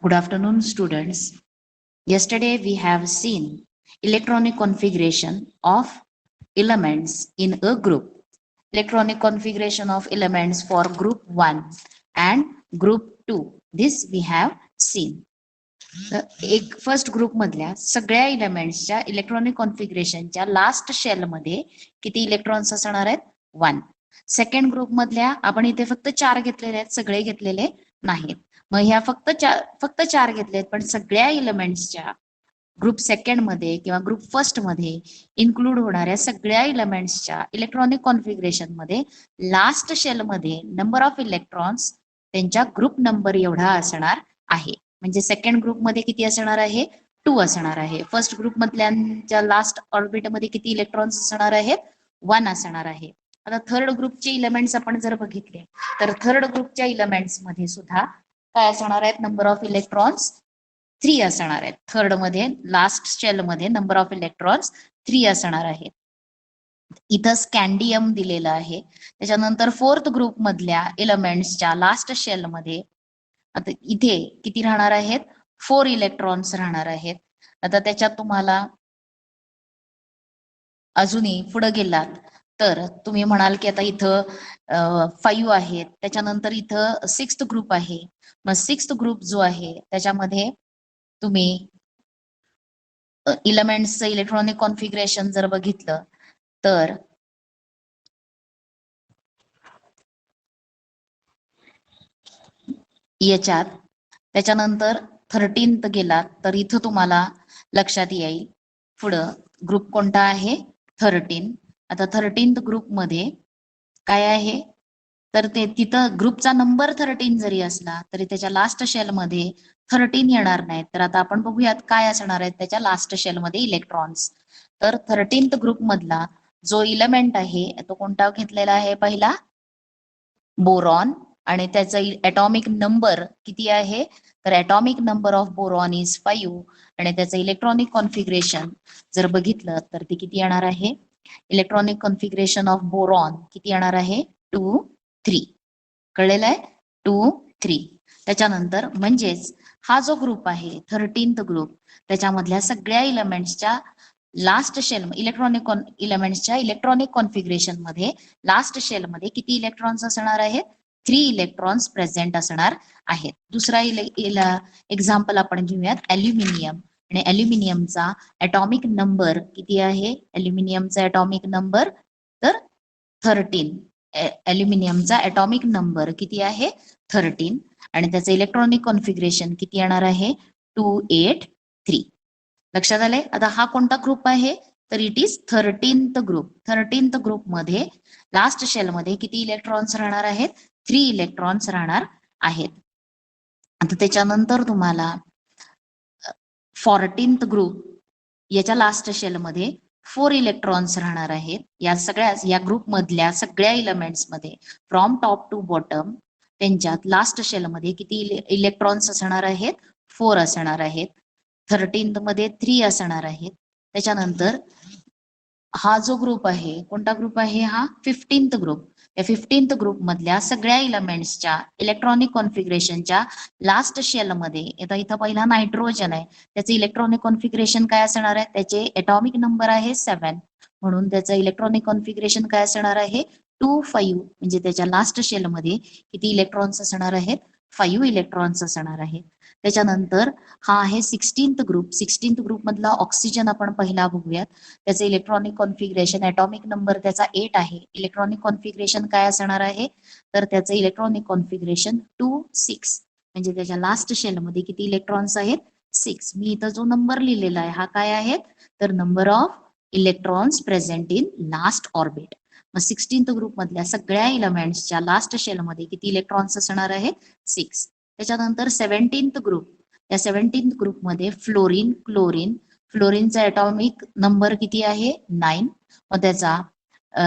Good afternoon, students. Yesterday we have seen electronic configuration of elements in a group. Electronic configuration of elements for group 1 and group 2. This we have seen. एक first group मधल्या सगळ्या इलेमेंट्सच्या electronic कॉन्फिगरेशनच्या last shell मध्ये किती electrons असणार आहेत? 1. Second group मधल्या आपण इथे फक्त 4 घेतलेले आहेत, सगळे घेतलेले नाहीत. मग ह्या फक्त 4 घेतले आहेत, पण सगळ्या इलेमेंट्सच्या ग्रुप सेकंड मध्ये किंवा ग्रुप फर्स्ट मध्ये इन्क्लूड होणाऱ्या सगळ्या इलेमेंट्सच्या इलेक्ट्रॉनिक कॉन्फिगरेशन मध्ये लास्ट शेल मध्ये नंबर ऑफ इलेक्ट्रॉन्स त्यांच्या ग्रुप नंबर एवढा असणार आहे. म्हणजे सेकंड ग्रुप मध्ये किती असणार आहे? 2 असणार आहे. फर्स्ट ग्रुप मधल्या लास्ट ऑर्बिट मध्ये किती इलेक्ट्रॉन्स असणार आहेत? 1 असणार आहे. आता थर्ड ग्रुपचे इलेमेंट्स आपण जर बघितले तर थर्ड ग्रुपच्या इलेमेंट्स मध्ये सुद्धा काय असणार आहेत? नंबर ऑफ इलेक्ट्रॉन्स 3 असणार आहेत. थर्ड मध्ये लास्ट शेल मध्ये नंबर ऑफ इलेक्ट्रॉन्स 3 असणार आहेत. इथं स्कॅन्डियम दिलेलं आहे. त्याच्यानंतर फोर्थ ग्रुप मधल्या एलिमेंट्सच्या लास्ट शेल मध्ये आता इथे किती राहणार आहेत? 4 इलेक्ट्रॉन्स राहणार आहेत. आता त्याच्यात तुम्हाला अजूनही पुढे गेलात तर तुम्ही म्हणाल की आता इथं 5 आहेत, त्याच्यानंतर इथं 6th ग्रुप आहे. मग 6th ग्रुप जो आहे त्याच्यामध्ये तुम्ही इलेमेंट्सचं इलेक्ट्रॉनिक कॉन्फिगरेशन जर बघितलं तर याच्यात त्याच्यानंतर 13th गेलात तर इथं तुम्हाला लक्षात येईल पुढं ग्रुप कोणता आहे? 13. आता 13th ग्रुप मध्ये काय आहे तर ते तिथं ग्रुपचा नंबर 13 जरी असला तरी त्याच्या लास्ट शेल मध्ये 13 येणार नाहीत. तर आता आपण बघूयात काय असणार आहेत त्याच्या लास्ट शेल मध्ये इलेक्ट्रॉन्स. तर 13th ग्रुप मधला जो इलेमेंट आहे तो कोणता घेतलेला आहे? पहिला बोरॉन, आणि त्याचा ऍटॉमिक नंबर किती आहे? तर atomic number of boron is 5 आणि त्याचं इलेक्ट्रॉनिक कॉन्फिगरेशन जर बघितलं तर ते किती येणार आहे? इलेक्ट्रॉनिक कॉन्फिगरेशन ऑफ बोरॉन किती येणार आहे? 2, 3. कळलेलं आहे? 2, 3. त्याच्यानंतर म्हणजेच हा जो ग्रुप आहे 13th ग्रुप त्याच्यामधल्या सगळ्या इलेमेंट्सच्या लास्ट शेल इलेक्ट्रॉनिक इलेमेंट्सच्या इलेक्ट्रॉनिक कॉन्फिगरेशन मध्ये लास्ट शेल मध्ये किती इलेक्ट्रॉन्स असणार आहेत? 3 इलेक्ट्रॉन्स प्रेझेंट असणार आहेत. दुसरा एक्झाम्पल आपण घेऊयात अल्युमिनियम. आणि अल्युमिनियमचा ऍटॉमिक नंबर किती आहे? अल्युमिनियमचा ऍटॉमिक नंबर तर 13. अल्युमिनियमचा ऍटॉमिक नंबर किती आहे? 13. आणि त्याचं इलेक्ट्रॉनिक कॉन्फिगरेशन किती येणार आहे? 283. लक्षात आलंय? आता हा कोणता ग्रुप आहे? तर it is 13th group. 13th group मध्ये लास्ट शेल मध्ये किती इलेक्ट्रॉन्स राहणार आहेत? 3 इलेक्ट्रॉन्स राहणार आहेत. आता त्याच्यानंतर तुम्हाला 14th ग्रुप याच्या लास्ट शेल मध्ये 4 इलेक्ट्रॉन्स राहणार आहेत. या ग्रुप मधल्या सगळ्या इलेमेंट्स मध्ये फ्रॉम टॉप टू बॉटम त्यांच्यात लास्ट शेल मध्ये किती इलेक्ट्रॉन्स असणार आहेत? 4 असणार आहेत. 13th मध्ये 3 असणार आहेत. त्याच्यानंतर हा जो ग्रुप आहे कोणता ग्रुप आहे? हा 15th ग्रुप. या 15th ग्रुप मधल्या सगळ्या इलेमेंट्सच्या इलेक्ट्रॉनिक कॉन्फिगरेशनच्या लास्ट शेल मध्ये इथं पहिला नायट्रोजन आहे, त्याचे इलेक्ट्रॉनिक कॉन्फिगरेशन काय असणार आहे? त्याचे ऍटॉमिक नंबर आहे 7 म्हणून त्याचं इलेक्ट्रॉनिक कॉन्फिगरेशन काय असणार आहे? 2, 5. म्हणजे त्याच्या लास्ट शेल मध्ये किती इलेक्ट्रॉन्स असणार आहेत? 5 इलेक्ट्रॉन्स असणार आहेत. त्याच्यानंतर हा आहे 16th ग्रुप. 16th ग्रुप मधला ऑक्सिजन आपण पहिला बघूयात. त्याचे इलेक्ट्रॉनिक कॉन्फिगरेशन ऍटॉमिक नंबर त्याचा 8 आहे. इलेक्ट्रॉनिक कॉन्फिगरेशन काय असणार आहे? तर त्याचं इलेक्ट्रॉनिक कॉन्फिगरेशन 2, 6. म्हणजे त्याच्या लास्ट शेल मध्ये किती इलेक्ट्रॉन्स आहेत? 6. मी इथं जो नंबर लिहिलेला आहे हा काय आहे? तर number of electrons present in last orbit. मग 16th ग्रुप मधल्या सगळ्या इलेमेंट्सच्या लास्ट शेल मध्ये किती इलेक्ट्रॉन्स असणार आहेत? 6. त्याच्यानंतर 17th ग्रुप. या 17th ग्रुप मध्ये फ्लोरीन, क्लोरीन. फ्लोरीनचा ऍटॉमिक नंबर किती आहे? 9. मग त्याचा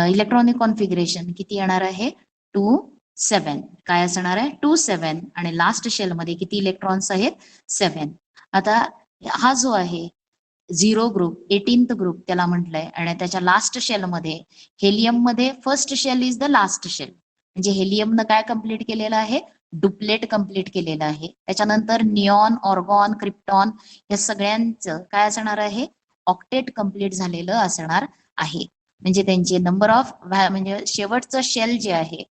इलेक्ट्रॉनिक कॉन्फिगरेशन किती येणार आहे? 2, 7. काय असणार आहे? 2, 7. आणि लास्ट शेल मध्ये किती इलेक्ट्रॉन्स आहेत? 7. आता हा जो आहे 0 ग्रुप 18th ग्रुप त्याला म्हटलंय आणि त्याच्या लास्ट शेल मध्ये हेलियम मध्ये first shell is the last shell. म्हणजे हेलियमनं काय कम्प्लीट केलेलं आहे? डुप्लेट कंप्लीट केलेलं आहे. त्याच्यानंतर निऑन, ऑर्गॉन, क्रिप्टॉन या सगळ्यांचं काय असणार आहे, ऑक्टेट कंप्लीट झालेलं असणार आहे. म्हणजे त्यांचे नंबर ऑफ म्हणजे शेवटचं शेल जे आहे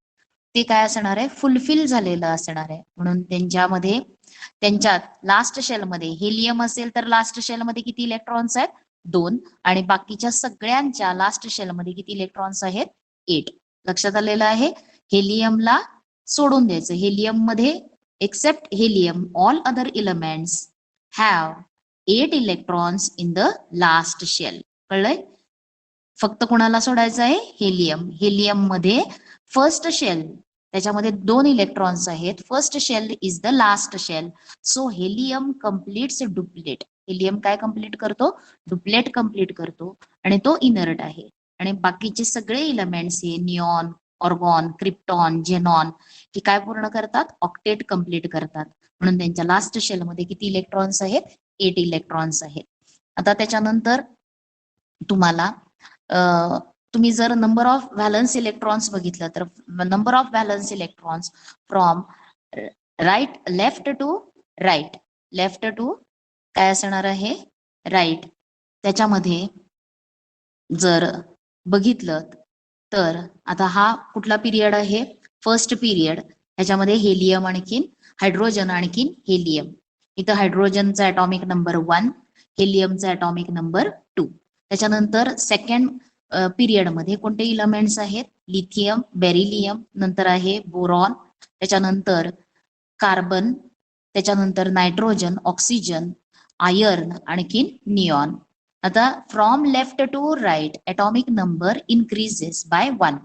ते काय असणार आहे, फुलफिल झालेलं असणार आहे. म्हणून त्यांच्यात लास्ट शेलमध्ये हेलियम असेल तर लास्ट शेलमध्ये किती इलेक्ट्रॉन्स आहेत, 2. आणि बाकीच्या सगळ्यांच्या लास्ट शेलमध्ये किती इलेक्ट्रॉन्स आहेत, 8. लक्षात आलेलं आहे. हेलियमला सोडून द्यायचं. हेलियम मध्ये except helium all other elements have 8 electrons in the last shell. कळलंय? फक्त कोणाला सोडायचं आहे, हेलियम. हेलियम मध्ये फर्स्ट शेल त्याच्यामध्ये 2 इलेक्ट्रॉन्स आहेत. First shell is the last shell. So helium completes duplet. Helium काय कम्प्लीट करतो, डुप्लेट कम्प्लीट करतो आणि तो इनर्ट आहे. आणि बाकीचे सगळे इलेमेंट्स हे निऑन, ऑर्गॉन, क्रिप्टॉन, झेनॉन हे काय पूर्ण करतात, ऑक्टेट कम्प्लीट करतात. म्हणून त्यांच्या लास्ट शेलमध्ये किती इलेक्ट्रॉन्स आहेत, 8 इलेक्ट्रॉन्स आहेत. आता त्याच्यानंतर तुम्हाला तुम्ही जर नंबर ऑफ व्हॅलन्स इलेक्ट्रॉन्स बघितलं तर number of valence electrons from left to काय असणार आहे, राईट. त्याच्यामध्ये जर बघितलं तर आता हा कुठला पिरियड आहे, फर्स्ट पिरियड. ह्याच्यामध्ये हेलियम आणखीन हायड्रोजन आणखीन हेलियम. इथं हायड्रोजनचा ॲटॉमिक नंबर 1, हेलियमचा ॲटॉमिक नंबर 2. त्याच्यानंतर सेकंड पिरियड मध्ये कोणते इलेमेंट्स आहेत, लिथियम, बेरिलियम, नंतर आहे बोरॉन, त्याच्यानंतर कार्बन, त्याच्यानंतर नायट्रोजन, ऑक्सिजन, आयर्न आणखीन निऑन. आता from left to right atomic number increases by 1.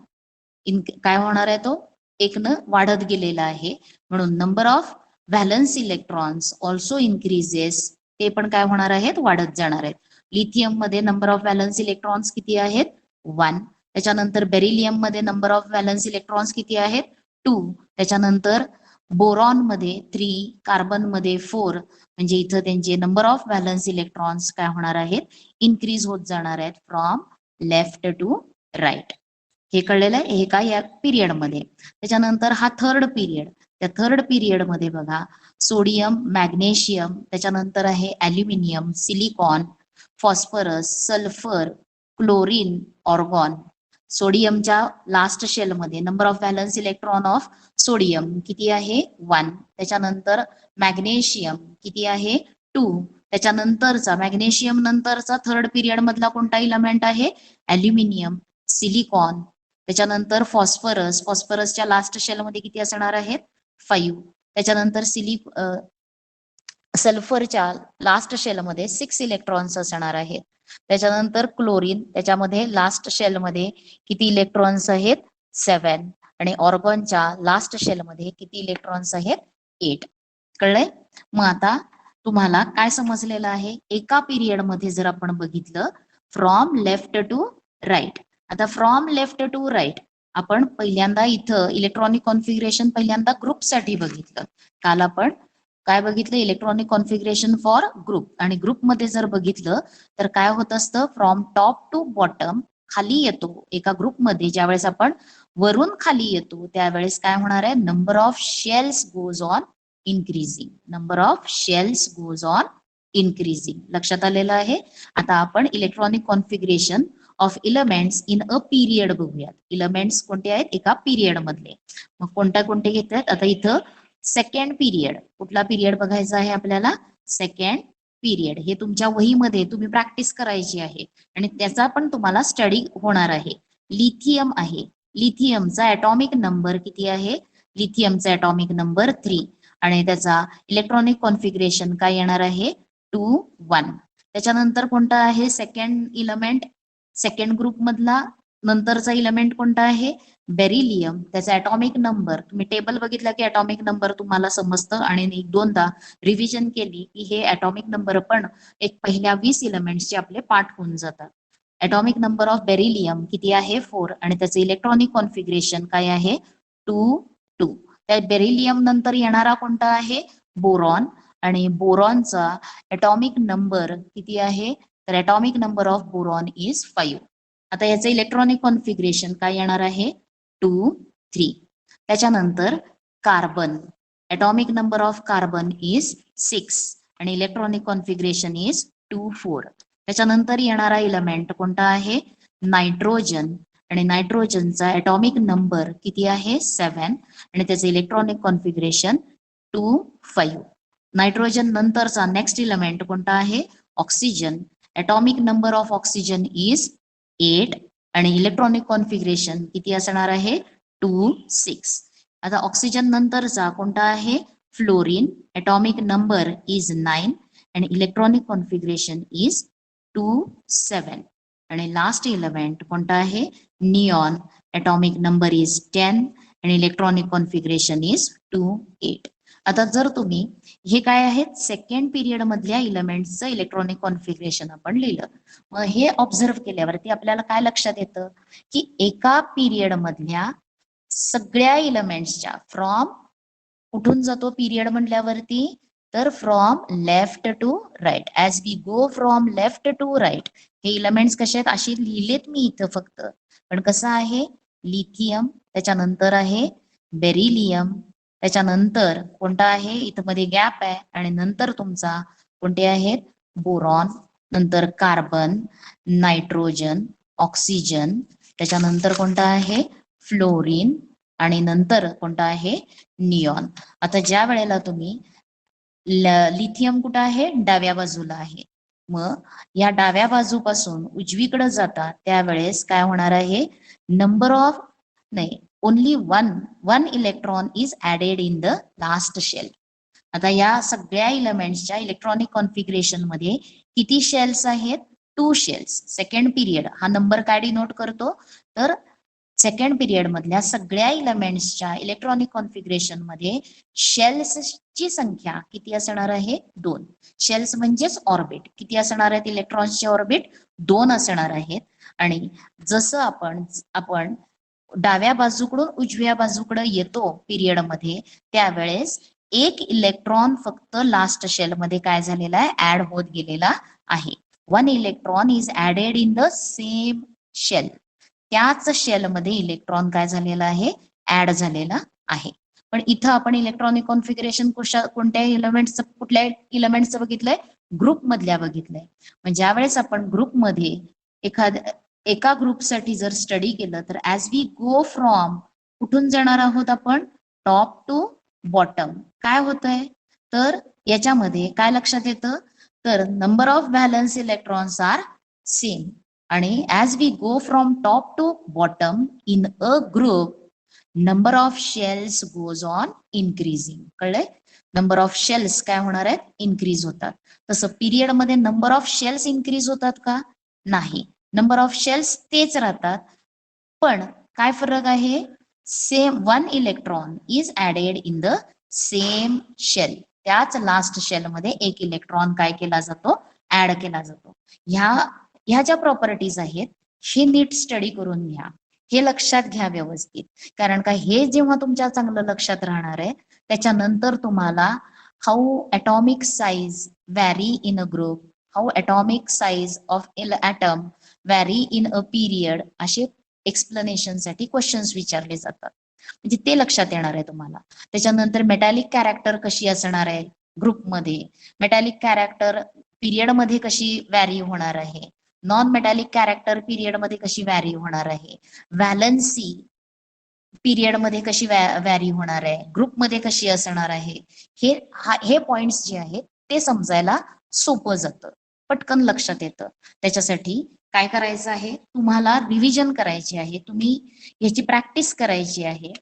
काय होणार आहे, तो 1 वाढत गेलेला आहे. म्हणून number of valence electrons also increases. ते पण काय होणार आहेत, वाढत जाणार आहेत. लिथियम मध्ये नंबर ऑफ व्हॅलन्स इलेक्ट्रॉन्स किती आहेत, 1. त्याच्यानंतर बेरिलियम मध्ये नंबर ऑफ व्हॅलन्स इलेक्ट्रॉन्स किती आहेत, 2. त्याच्यानंतर बोरॉन मध्ये 3, कार्बन मध्ये 4. म्हणजे इथं त्यांचे नंबर ऑफ व्हॅलन्स इलेक्ट्रॉन्स काय होणार आहेत, इन्क्रीज होत जाणार आहेत फ्रॉम लेफ्ट टू राईट. हे कळलेलं आहे, हे काय या पिरियड मध्ये. त्याच्यानंतर हा थर्ड पिरियड. त्या थर्ड पिरियड मध्ये बघा, सोडियम, मॅग्नेशियम, त्याच्यानंतर आहे aluminium, silicon, phosphorus, sulphur, chlorine, argon. सोडियमच्या लास्ट शेलमध्ये number of valence electron of sodium किती आहे, 1. त्याच्यानंतर मॅग्नेशियम किती आहे, 2. त्याच्यानंतरचा मॅग्नेशियम नंतरचा थर्ड पिरियड मधला कोणता इलेमेंट आहे, ॲल्युमिनियम, सिलिकॉन. त्याच्यानंतर फॉस्फरसच्या लास्ट शेलमध्ये किती असणार आहेत, 5. त्याच्यानंतर सल्फरच्या लास्ट शेलमध्ये 6 इलेक्ट्रॉन्स असणार आहेत. त्याच्यानंतर क्लोरीन, त्याच्यामध्ये लास्ट शेलमध्ये किती इलेक्ट्रॉन्स आहेत, 7. आणि ऑर्गॉनच्या लास्ट शेलमध्ये किती इलेक्ट्रॉन्स आहेत, 8. कळलंय? मग आता तुम्हाला काय समजलेलं आहे, एका पिरियड मध्ये जर आपण बघितलं फ्रॉम लेफ्ट टू राईट. आता फ्रॉम लेफ्ट टू राईट आपण पहिल्यांदा इथं इलेक्ट्रॉनिक कॉन्फिगरेशन पहिल्यांदा ग्रुपसाठी बघितलं. काल आपण काय बघितलं, इलेक्ट्रॉनिक कॉन्फिगरेशन फॉर ग्रुप. आणि ग्रुपमध्ये जर बघितलं तर काय होत असतं, फ्रॉम टॉप टू बॉटम खाली येतो. एका ग्रुपमध्ये ज्यावेळेस आपण वरून खाली येतो त्यावेळेस काय होणार आहे, number of shells goes on increasing. Number of shells goes on increasing. लक्षात आलेलं आहे. आता आपण electronic configuration of elements in a period बघूयात. इलेमेंट्स कोणते आहेत, एका पिरियड मधले. मग कोणते घेतात, आता इथं सेकंड पिरियड. कुठला पिरियड बघायचा आहे आपल्याला, सेकंड पिरियड. हे तुमच्या वहीमध्ये तुम्ही प्रॅक्टिस करायची आहे आणि त्याचा पण तुम्हाला स्टडी होणार आहे. लिथियम आहे. लिथियमचा ॲटॉमिक नंबर किती आहे, लिथियमचा ॲटॉमिक नंबर 3. आणि त्याचा इलेक्ट्रॉनिक कॉन्फिगरेशन काय येणार आहे, 2, 1. त्याच्यानंतर कोणता आहे सेकंड इलेमेंट, सेकंड ग्रुप मधला नंतरचा इलेमेंट कोणता आहे, बेरिलियम. त्याचा ॲटॉमिक नंबर तुम्ही टेबल बघितला की ॲटॉमिक नंबर तुम्हाला समजतं आणि एक दोनदा रिव्हिजन केली की हे ॲटॉमिक नंबर पण एक पहिल्या 20 इलेमेंट्सचे आपले पाठ होऊन जातात. ॲटॉमिक नंबर ऑफ बेरिलियम किती आहे, 4. आणि त्याचं इलेक्ट्रॉनिक कॉन्फिगरेशन काय आहे, 2, 2. त्या बेरिलियम नंतर येणारा कोणता आहे, बोरॉन. आणि बोरॉनचा ॲटॉमिक नंबर किती आहे, तर atomic number of boron is 5. आता याचं इलेक्ट्रॉनिक कॉन्फिगरेशन काय येणार आहे, 2, 3. त्याच्यानंतर carbon. atomic number of carbon is 6 आणि इलेक्ट्रॉनिक कॉन्फिगरेशन इज 2 4. त्याच्यानंतर येणारा इलेमेंट कोणता आहे? नायट्रोजन. आणि नायट्रोजनचा atomic नंबर किती आहे? 7 आणि त्याचे इलेक्ट्रॉनिक कॉन्फिगरेशन 2 5. नायट्रोजन नंतरचा नेक्स्ट इलेमेंट कोणता आहे? Oxygen. atomic number of oxygen is 8 आणि इलेक्ट्रॉनिक कॉन्फिगरेशन किती असणार आहे? 2 6. आता ऑक्सिजन नंतरचा कोणता आहे? फ्लोरीन. atomic नंबर इज 9 आणि इलेक्ट्रॉनिक कॉन्फिगरेशन इज 2 7. आणि लास्ट इलेमेंट कोणता आहे? निऑन. atomic नंबर इज 10 आणि इलेक्ट्रॉनिक कॉन्फिगरेशन इज 2 8. आता जर तुम्ही हे काय आहेत? सेकंड पिरियड मधल्या इलेमेंट्सचं इलेक्ट्रॉनिक कॉन्फिगरेशन आपण लिहिलं. मग हे ऑब्झर्व केल्यावरती आपल्याला काय लक्षात येतं की एका पिरियड मधल्या सगळ्या इलेमेंट्सच्या फ्रॉम कुठून जातो पिरियड म्हटल्यावरती? तर from left to right. As we go from left to right. हे इलेमेंट्स कसे आहेत? असे लिहिलेत मी इथं फक्त, पण कसं आहे? लिथियम, त्याच्यानंतर आहे बेरिलियम, त्याच्यानंतर कोणता आहे? इथं मध्ये गॅप आहे आणि नंतर तुमचा कोणते आहेत? बोरॉन, नंतर कार्बन, नायट्रोजन, ऑक्सिजन, त्याच्यानंतर कोणता आहे? फ्लोरीन आणि नंतर कोणता आहे? निऑन. आता ज्या वेळेला तुम्ही लिथियम कुठं आहे? डाव्या बाजूला आहे. मग या डाव्या बाजूपासून उजवीकडे जातात त्यावेळेस काय होणार आहे? नंबर ऑफ नाही, only one electron is added in the last shell. आता या सगळ्या इलेमेंट्सच्या इलेक्ट्रॉनिक कॉन्फिगरेशन मध्ये किती शेल्स आहेत? 2 शेल्स. सेकंड पिरियड हा नंबर काय डिनोट करतो? तर सेकंड पिरियड मधल्या सगळ्या इलेमेंट्सच्या इलेक्ट्रॉनिक कॉन्फिगरेशन मध्ये शेल्सची संख्या किती असणार आहे? 2. शेल्स म्हणजेच ऑर्बिट. किती असणार आहेत इलेक्ट्रॉन्सचे ऑर्बिट? 2 असणार आहेत. आणि जसं आपण डाव्या बाजूकडून उजव्या बाजूकडे येतो पिरियड मध्ये त्यावेळेस एक इलेक्ट्रॉन फक्त लास्ट शेल मध्ये काय झालेला आहे? ऍड होत गेलेला आहे. 1 electron is added in the same shell. त्याच शेल मध्ये इलेक्ट्रॉन काय झालेला आहे? ऍड झालेला आहे. पण इथं आपण इलेक्ट्रॉनिक कॉन्फिगरेशन कोणत्या इलेमेंट्सचं, कुठल्या इलेमेंट्सचं बघितलंय? ग्रुप मधल्या बघितलंय. म्हणजे ज्यावेळेस आपण ग्रुपमध्ये एका ग्रुपसाठी जर स्टडी केलं तर ऍज वी गो फ्रॉम कुठून जाणार आहोत आपण? Top to bottom. काय होतंय? तर याच्यामध्ये काय लक्षात येतं? तर number of valence electrons are same आणि as we go from top to bottom in a group number of shells goes on increasing. कळलंय? नंबर ऑफ शेल्स काय होणार आहेत? इन्क्रीज होतात. तसं पिरियड मध्ये नंबर ऑफ शेल्स इन्क्रीज होतात का? नाही. नंबर ऑफ शेल्स तेच राहतात. पण काय फरक आहे? Same 1 electron is added in the same shell. त्याच लास्ट शेल मध्ये एक इलेक्ट्रॉन काय केला जातो? ऍड केला जातो. ह्या ज्या प्रॉपर्टीज आहेत हे नीट स्टडी करून घ्या. हे लक्षात घ्या व्यवस्थित. कारण का हे जेव्हा तुमच्या चांगलं लक्षात राहणार आहे त्याच्यानंतर तुम्हाला how atomic size vary in a group, how atomic size of atom vary in a period असे एक्सप्लेनेशन साठी क्वेश्चन्स विचारले जातात. म्हणजे ते लक्षात येणार आहे तुम्हाला. त्याच्यानंतर मेटॅलिक कॅरेक्टर कशी असणार आहे ग्रुपमध्ये, मेटॅलिक कॅरेक्टर पिरियड मध्ये कशी व्हॅरी होणार आहे, नॉन मेटॅलिक कॅरेक्टर पिरियड मध्ये कशी व्हॅरी होणार आहे, व्हॅलन्सी पिरियड मध्ये कशी व्हॅरी होणार आहे, ग्रुपमध्ये कशी असणार आहे, हे पॉइंट्स जे आहेत ते समजायला सोपं जातं, पटकन लक्षात येतं. त्याच्यासाठी काय करायचं आहे? तुम्हाला रिव्हिजन करायची आहे, तुम्ही याची प्रॅक्टिस करायची आहे.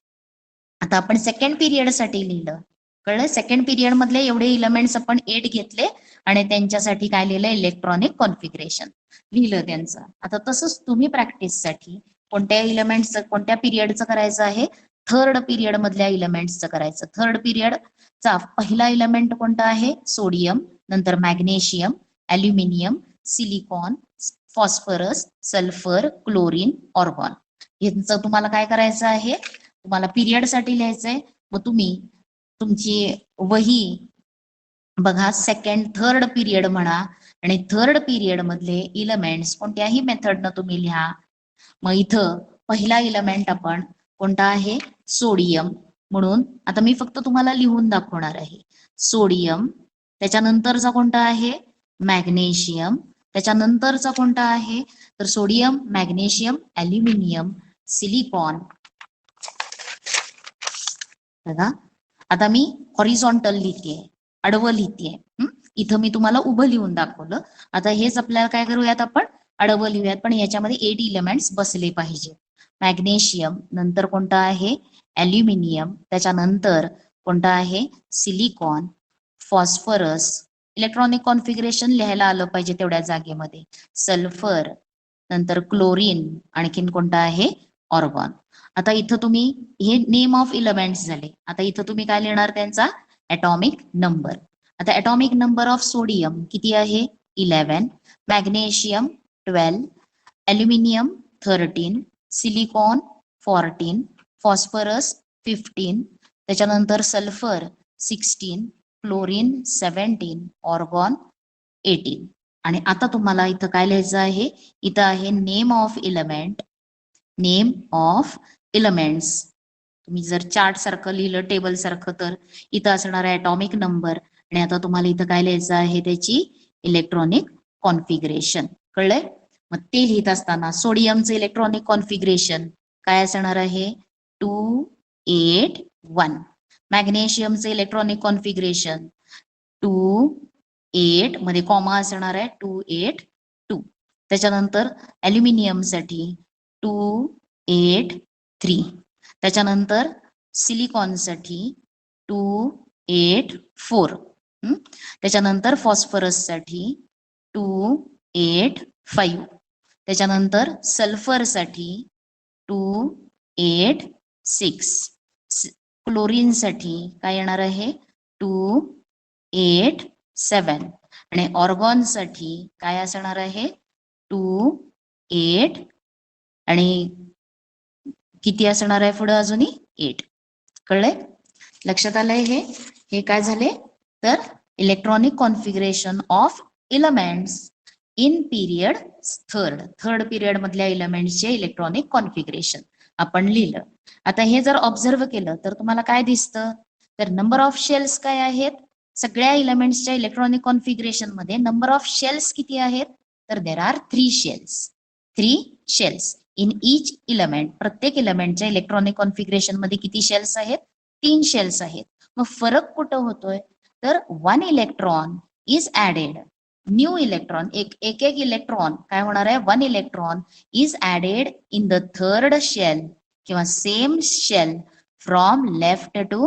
आता आपण सेकंड पिरियड साठी लिहिलं, कळलं? सेकंड पिरियड मधले एवढे इलेमेंट्स आपण 8 घेतले आणि त्यांच्यासाठी काय लिहिलं? इलेक्ट्रॉनिक कॉन्फिगरेशन लिहिलं त्यांचं. आता तसंच तुम्ही प्रॅक्टिससाठी कोणत्या इलेमेंट्सचं, कोणत्या पिरियडचं करायचं आहे? थर्ड पिरियड मधल्या इलेमेंट्सचं करायचं. थर्ड पिरियडचा पहिला इलेमेंट कोणता आहे? सोडियम, नंतर magnesium, aluminium, silicon, phosphorus, sulphur, chlorine, argon. यांचं तुम्हाला काय करायचं आहे? तुम्हाला पिरियड साठी लिहायचंय. मग तुम्ही तुमची वही बघा, सेकंड थर्ड पिरियड म्हणा आणि थर्ड पिरियड मधले इलेमेंट्स कोणत्याही मेथडनं तुम्ही लिहा. मग इथं पहिला इलेमेंट आपण कोणता आहे? सोडियम. म्हणून आता मी फक्त तुम्हाला लिहून दाखवणार आहे. सोडियम, त्याच्यानंतरचा कोणता आहे मॅग्नेशियम, त्याच्यानंतरचा कोणता आहे तर सोडियम, मॅग्नेशियम, ॲल्युमिनियम, सिलिकॉन. बघा आता मी हॉरिझॉन्टल लिहितेय, आडवं लिहितेय. इथं मी तुम्हाला उभं लिहून दाखवलं. आता हेच आपल्याला काय करूयात आपण आडवं लिहूयात, पण याच्यामध्ये 8 एलिमेंट्स बसले पाहिजे. मॅग्नेशियम, नंतर कोणता आहे ॲल्युमिनियम, त्याच्यानंतर कोणता आहे सिलिकॉन, फॉस्फरस, इलेक्ट्रॉनिक कॉन्फिगरेशन लिहायला आलं पाहिजे तेवढ्या जागेमध्ये, सल्फर, नंतर क्लोरीन, आणखीन कोणता आहे ऑर्गॉन. आता इथं तुम्ही हे नेम ऑफ इलेमेंट्स झाले. आता इथं तुम्ही काय लिहिणार त्यांचा ॲटॉमिक नंबर. आता ॲटॉमिक नंबर ऑफ सोडियम किती आहे 11, मॅग्नेशियम 12, ॲल्युमिनियम 13, सिलिकॉन 14, फॉस्फरस 15, त्याच्यानंतर सल्फर 16, क्लोरीन 17, ऑर्गॉन 18. आणि आता तुम्हाला इथं काय लिहायचं आहे, इथं आहे name of element, name of elements. तुम्ही जर चार्ट सारखं लिहिलं टेबल सारखं तर इथं असणार आहे ॲटॉमिक नंबर, आणि आता तुम्हाला इथं काय लिहायचं आहे त्याची इलेक्ट्रॉनिक कॉन्फिगरेशन. कळलंय? मग ते लिहित असताना सोडियमचं इलेक्ट्रॉनिक कॉन्फिगरेशन काय असणार आहे 281, मॅग्नेशियमचं इलेक्ट्रॉनिक कॉन्फिगरेशन 28 मध्ये कॉमा असणार आहे 282, त्याच्यानंतर ॲल्युमिनियम साठी 283, त्याच्यानंतर सिलिकॉन साठी 284, त्याच्यानंतर फॉस्फरस साठी 285, त्याच्यानंतर सल्फर साठी 286, क्लोरीन साठी काय येणार आहे 287, आणि ऑर्गॉन साठी काय असणार आहे 28, आणि किती असणार आहे पुढे अजूनही 8. कळलंय? लक्षात आलंय? हे काय झाले तर electronic configuration of elements in period third period मधल्या एलिमेंट्सचे इलेक्ट्रॉनिक कॉन्फिगरेशन आपण लिहिलं. आता हे जर ऑब्झर्व केलं तर तुम्हाला काय दिसतं तर नंबर ऑफ शेल्स काय आहेत सगळ्या एलिमेंट्सच्या इलेक्ट्रॉनिक कॉन्फिगरेशन मध्ये नंबर ऑफ शेल्स किती आहेत तर there are 3 shells. 3 shells in each element. प्रत्येक इलेमेंटच्या इलेक्ट्रॉनिक कॉन्फिगरेशन मध्ये किती शेल्स आहेत 3 शेल्स आहेत. मग फरक कुठं होतोय तर 1 electron is added, new electron एक इलेक्ट्रॉन काय होणार आहे 1 electron is added in the third shell किंवा same shell from left to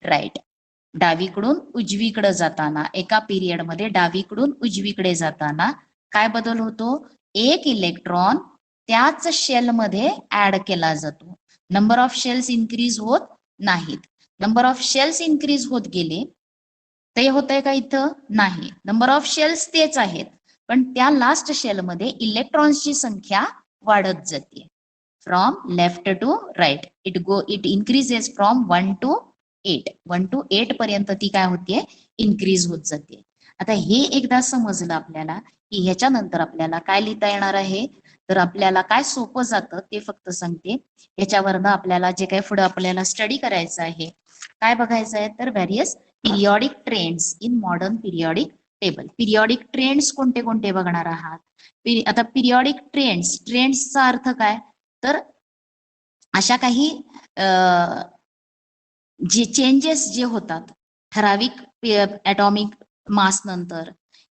right. डावीकडून उजवीकडे जाताना एका पिरियड मध्ये डावीकडून उजवीकडे जाताना काय बदल होतो एक इलेक्ट्रॉन त्याच शेल मध्ये ऍड केला जातो. नंबर ऑफ शेल्स इन्क्रीज होत नाहीत. नंबर ऑफ शेल्स इन्क्रीज होत गेले ते होतंय का इथं नाही. नंबर ऑफ शेल्स तेच आहेत पण त्या लास्ट शेल मध्ये इलेक्ट्रॉन्सची संख्या वाढत जाते. From left to right it increases from 1 to 8. 1 to 8 पर्यंत ती काय होते इन्क्रीज होत जाते. आता हे एकदा समजलं आपल्याला की ह्याच्यानंतर आपल्याला काय लिहिता येणार आहे तर आपल्याला काय सोपं जातं ते फक्त सांगते. ह्याच्यावरनं आपल्याला जे काही पुढे आपल्याला स्टडी करायचं आहे काय बघायचं आहे तर various periodic trends in modern periodic table. Periodic trends कोणते कोणते बघणार आहात. आता पिरियॉडिक ट्रेंड्सचा अर्थ काय तर अशा काही जे चेंजेस जे होतात ठराविक ॲटॉमिक मास नंतर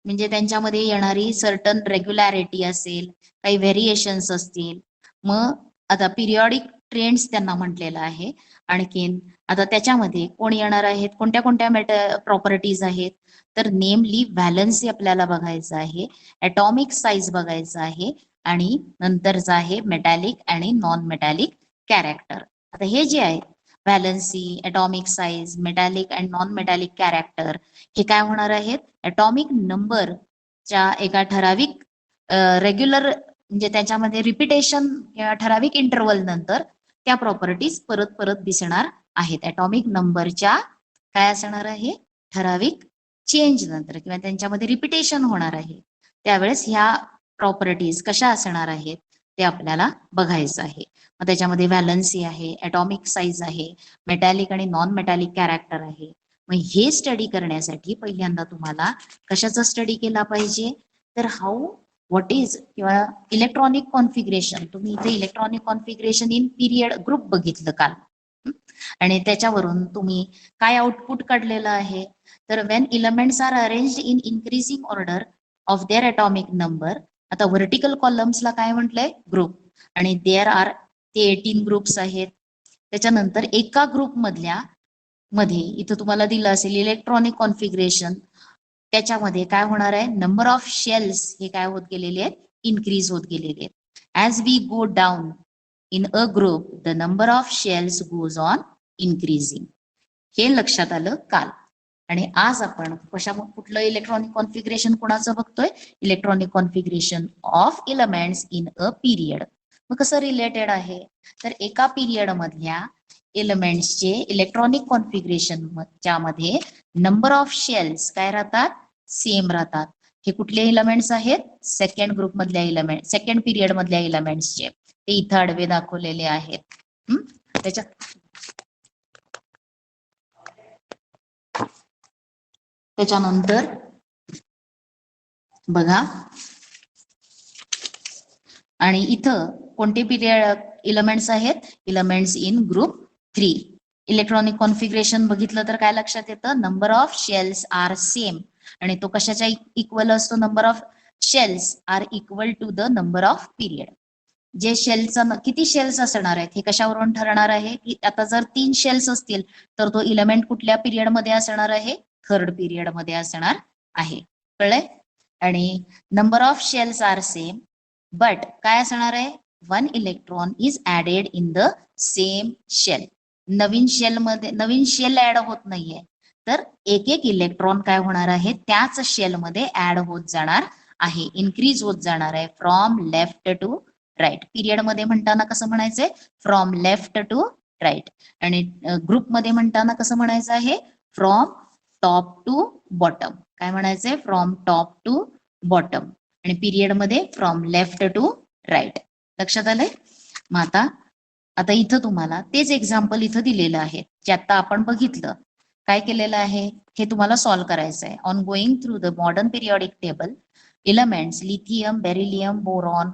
म्हणजे त्यांच्यामध्ये येणारी सर्टन रेग्युलॅरिटी असेल काही व्हेरिएशन्स असतील. मग आता पिरियॉडिक ट्रेंड्स त्यांना म्हटलेलं आहे. आणखीन आता त्याच्यामध्ये कोण येणार आहेत कोणत्या कोणत्या प्रॉपर्टीज आहेत तर नेमली व्हॅलन्सी आपल्याला बघायचं आहे, ॲटॉमिक साईज बघायचं आहे आणि नंतरचं आहे मेटॅलिक आणि नॉन मेटॅलिक कॅरेक्टर. आता हे जे आहे valency, atomic size, metallic and non metallic character हे काय होणार आहेत ॲटॉमिक नंबरच्या एका ठराविक रेग्युलर म्हणजे त्याच्यामध्ये रिपिटेशन किंवा ठराविक इंटरवल नंतर त्या प्रॉपर्टीज परत परत दिसणार आहेत. ॲटॉमिक नंबरच्या काय असणार आहे ठराविक चेंज नंतर किंवा त्यांच्यामध्ये रिपिटेशन होणार आहे त्यावेळेस ह्या प्रॉपर्टीज कशा असणार आहेत ते आपल्याला बघायचं आहे. मग त्याच्यामध्ये व्हॅलन्सी आहे, ॲटॉमिक साईज आहे, मेटॅलिक आणि नॉन मेटॅलिक कॅरेक्टर आहे. मग हे स्टडी करण्यासाठी पहिल्यांदा तुम्हाला कशाचा स्टडी केला पाहिजे, तर हाऊ व्हॉट इज किंवा इलेक्ट्रॉनिक कॉन्फिगरेशन. तुम्ही इथे electronic configuration in period group बघितलं काल. आणि त्याच्यावरून तुम्ही काय आउटपुट काढलेलं आहे, तर when elements are arranged in increasing order of their atomic number. आता व्हर्टिकल कॉलम्सला काय म्हटलंय, ग्रुप, आणि देअर आर ते 18 ग्रुप्स आहेत. त्याच्यानंतर एका ग्रुप मध्ये इथं तुम्हाला दिलं असेल इलेक्ट्रॉनिक कॉन्फिगरेशन, त्याच्यामध्ये काय होणार आहे, नंबर ऑफ शेल्स हे काय होत गेलेले आहेत, इन्क्रीज होत गेलेले आहेत. As we go down in a group the number of shells goes on increasing. हे लक्षात आलं काल. आणि आज आपण कुठलं इलेक्ट्रॉनिक कॉन्फिगरेशन कोणाचं बघतोय, electronic configuration of elements in a period. मग कसं रिलेटेड आहे, तर एका पिरियड मधल्या एलिमेंट्सचे इलेक्ट्रॉनिक कॉन्फिगरेशन मध्ये नंबर ऑफ शेल्स काय राहतात, सेम राहतात. हे कुठले एलिमेंट्स आहेत, सेकंड ग्रुप मधल्या एलिमेंट, सेकंड पिरियड मधल्या एलिमेंट्सचे. ते इथं आडवे दाखवलेले आहेत. त्याच्यानंतर बघा, आणि इथं कोणते पिरियड एलिमेंट्स आहेत, elements in group 3. Electronic configuration बघितलं तर काय लक्षात येतं, number of shells are same. आणि तो कशाच्या इक्वल असतो, number of shells are equal to the number of period. जे शेलचा किती शेल्स असणार आहेत हे कशावरून ठरणार आहे, की आता जर 3 शेल्स असतील तर तो इलेमेंट कुठल्या पिरियड मध्ये असणार आहे, थर्ड पिरियड मध्ये असणार आहे. कळलंय. आणि number of shells are same but काय असणार आहे, 1 electron is added in the same shell. नवीन शेल ऍड होत नाहीये, तर एक एक इलेक्ट्रॉन काय होणार आहे, त्याच शेल मध्ये ऍड होत जाणार आहे, इन्क्रीज होत जाणार आहे from left to right. Period मध्ये म्हणताना कसं म्हणायचंय, फ्रॉम लेफ्ट टू राईट. आणि ग्रुप मध्ये म्हणताना कसं म्हणायचं आहे, फ्रॉम टॉप टू बॉटम. काय म्हणायचंय, फ्रॉम टॉप टू बॉटम. आणि पिरियड मध्ये फ्रॉम लेफ्ट टू राईट. लक्षात आलंय. मग आता इथं तुम्हाला तेच एक्झाम्पल इथं दिलेलं आहे, जे आता आपण बघितलं. काय केलेलं आहे, हे तुम्हाला सॉल्व्ह करायचं आहे. On going through the modern periodic table, elements lithium, beryllium, boron,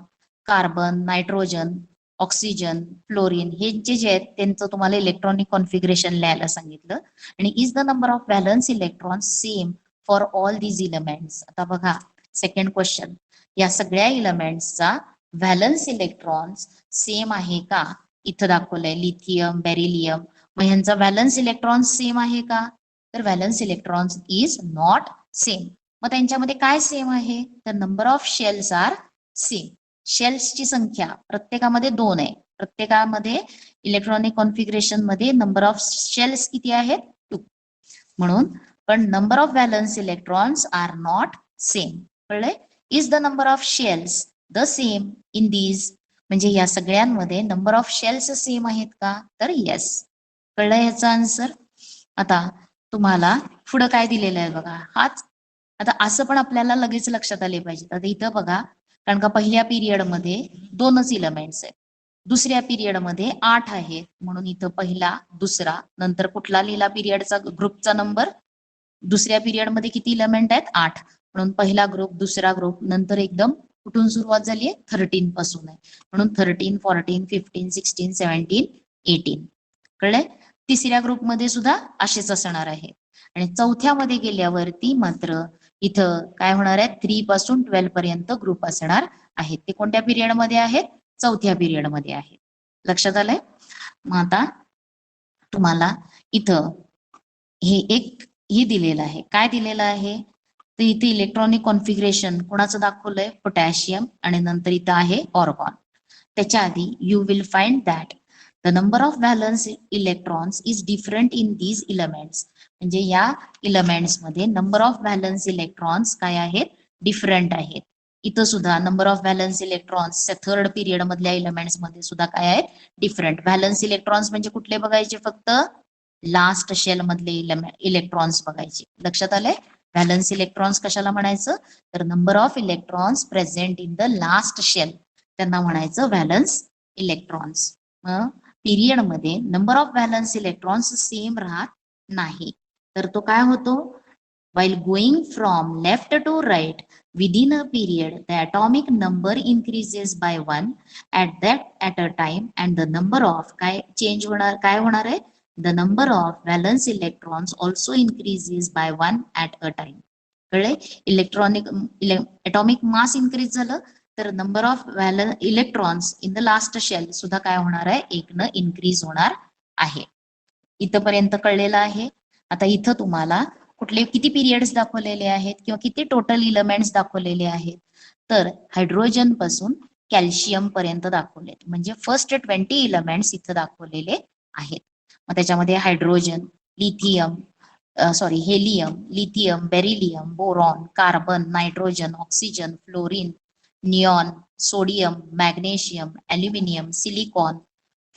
carbon, nitrogen, oxygen, fluorine हे जे आहेत त्यांचं तुम्हाला इलेक्ट्रॉनिक कॉन्फिगरेशन लिहायला सांगितलं. आणि is the number of valence electrons same for all these elements. आता बघा सेकंड क्वेश्चन, या सगळ्या इलेमेंट्सचा व्हॅलन्स इलेक्ट्रॉन्स सेम आहे का, इथं दाखवलंय लिथियम, बेरिलियम. मग ह्यांचा व्हॅलन्स इलेक्ट्रॉन्स सेम आहे का, तर valence electrons is not same. मग त्यांच्यामध्ये काय सेम आहे, तर number of shells are same. शेल्सची संख्या प्रत्येकामध्ये 2 आहे. प्रत्येकामध्ये इलेक्ट्रॉनिक कॉन्फिगरेशन मध्ये नंबर ऑफ शेल्स किती आहेत, 2. म्हणून पण number of valence electrons are not same. कळलंय. Is the number of shells the same in these, म्हणजे या सगळ्यांमध्ये नंबर ऑफ शेल्स सेम आहेत का, तर येस. कळलंय याचा आन्सर. आता तुम्हाला पुढं काय दिलेलं आहे बघा, हाच. आता असं पण आपल्याला लगेच लक्षात आले पाहिजे. आता इथं बघा, कारण का पहिल्या पिरियड मध्ये 2च इलेमेंट्स आहेत, दुसऱ्या पिरियड मध्ये 8 आहेत. म्हणून इथं पहिला, दुसरा, नंतर कुठला लिहिला पिरियडचा ग्रुपचा नंबर, दुसऱ्या पिरियड मध्ये किती इलेमेंट आहेत, 8. म्हणून पहिला ग्रुप, दुसरा ग्रुप, नंतर एकदम कुठून सुरुवात झाली आहे, 13 पासून आहे. म्हणून 13, 14, 15, 16, 17, 18. कळलंय. तिसऱ्या ग्रुपमध्ये सुद्धा असेच असणार आहे. आणि चौथ्यामध्ये गेल्यावरती मात्र इथं काय होणार आहे, 3 पासून 12 पर्यंत ग्रुप असणार आहेत. ते कोणत्या पिरियड मध्ये आहेत, चौथ्या पिरियड मध्ये आहेत. लक्षात आलंय. मग आता तुम्हाला इथं हे दिलेलं आहे. काय दिलेलं आहे, तर इथे इलेक्ट्रॉनिक कॉन्फिगरेशन कोणाचं दाखवलंय, पोटॅशियम, आणि नंतर इथं आहे ऑर्गॉन. त्याच्या आधी you will find that the number of valence electrons is different in these elements. म्हणजे या इलेमेंट्स मध्ये नंबर ऑफ व्हॅलन्स इलेक्ट्रॉन्स काय आहेत, डिफरंट आहेत. इथं सुद्धा number of valence electrons third period मधल्या इलेमेंट्स मध्ये सुद्धा काय आहेत, डिफरंट. व्हॅलन्स इलेक्ट्रॉन्स म्हणजे कुठले बघायचे, फक्त लास्ट शेल मधले इलेक्ट्रॉन्स बघायचे. लक्षात आलंय. व्हॅलन्स इलेक्ट्रॉन्स कशाला म्हणायचं, तर number of electrons present in the last shell. त्यांना म्हणायचं व्हॅलन्स इलेक्ट्रॉन्स. मग पिरियड मध्ये number of valence electrons same राहत नाही. तर तो काय होतो, while going from left to right within a period the atomic number increases by 1 at a time and the number of काय होणार आहे, the number of valence electrons also increases by 1 at a time. कळले, atomic mass increase झालं तर number of electrons in the last shell सुद्धा काय होणार आहे, एकनं इन्क्रीज होणार आहे. इथपर्यंत कळलेलं आहे. आता इथं तुम्हाला कुठले किती पिरियड्स दाखवलेले आहेत किंवा किती टोटल इलेमेंट्स दाखवलेले आहेत, तर हायड्रोजन पासून कॅल्शियम पर्यंत दाखवले, म्हणजे फर्स्ट 20 इलेमेंट्स इथं दाखवलेले आहेत. मग त्याच्यामध्ये hydrogen, lithium helium, lithium, beryllium, boron, carbon, nitrogen, oxygen, fluorine, neon, sodium, magnesium, aluminium, silicon,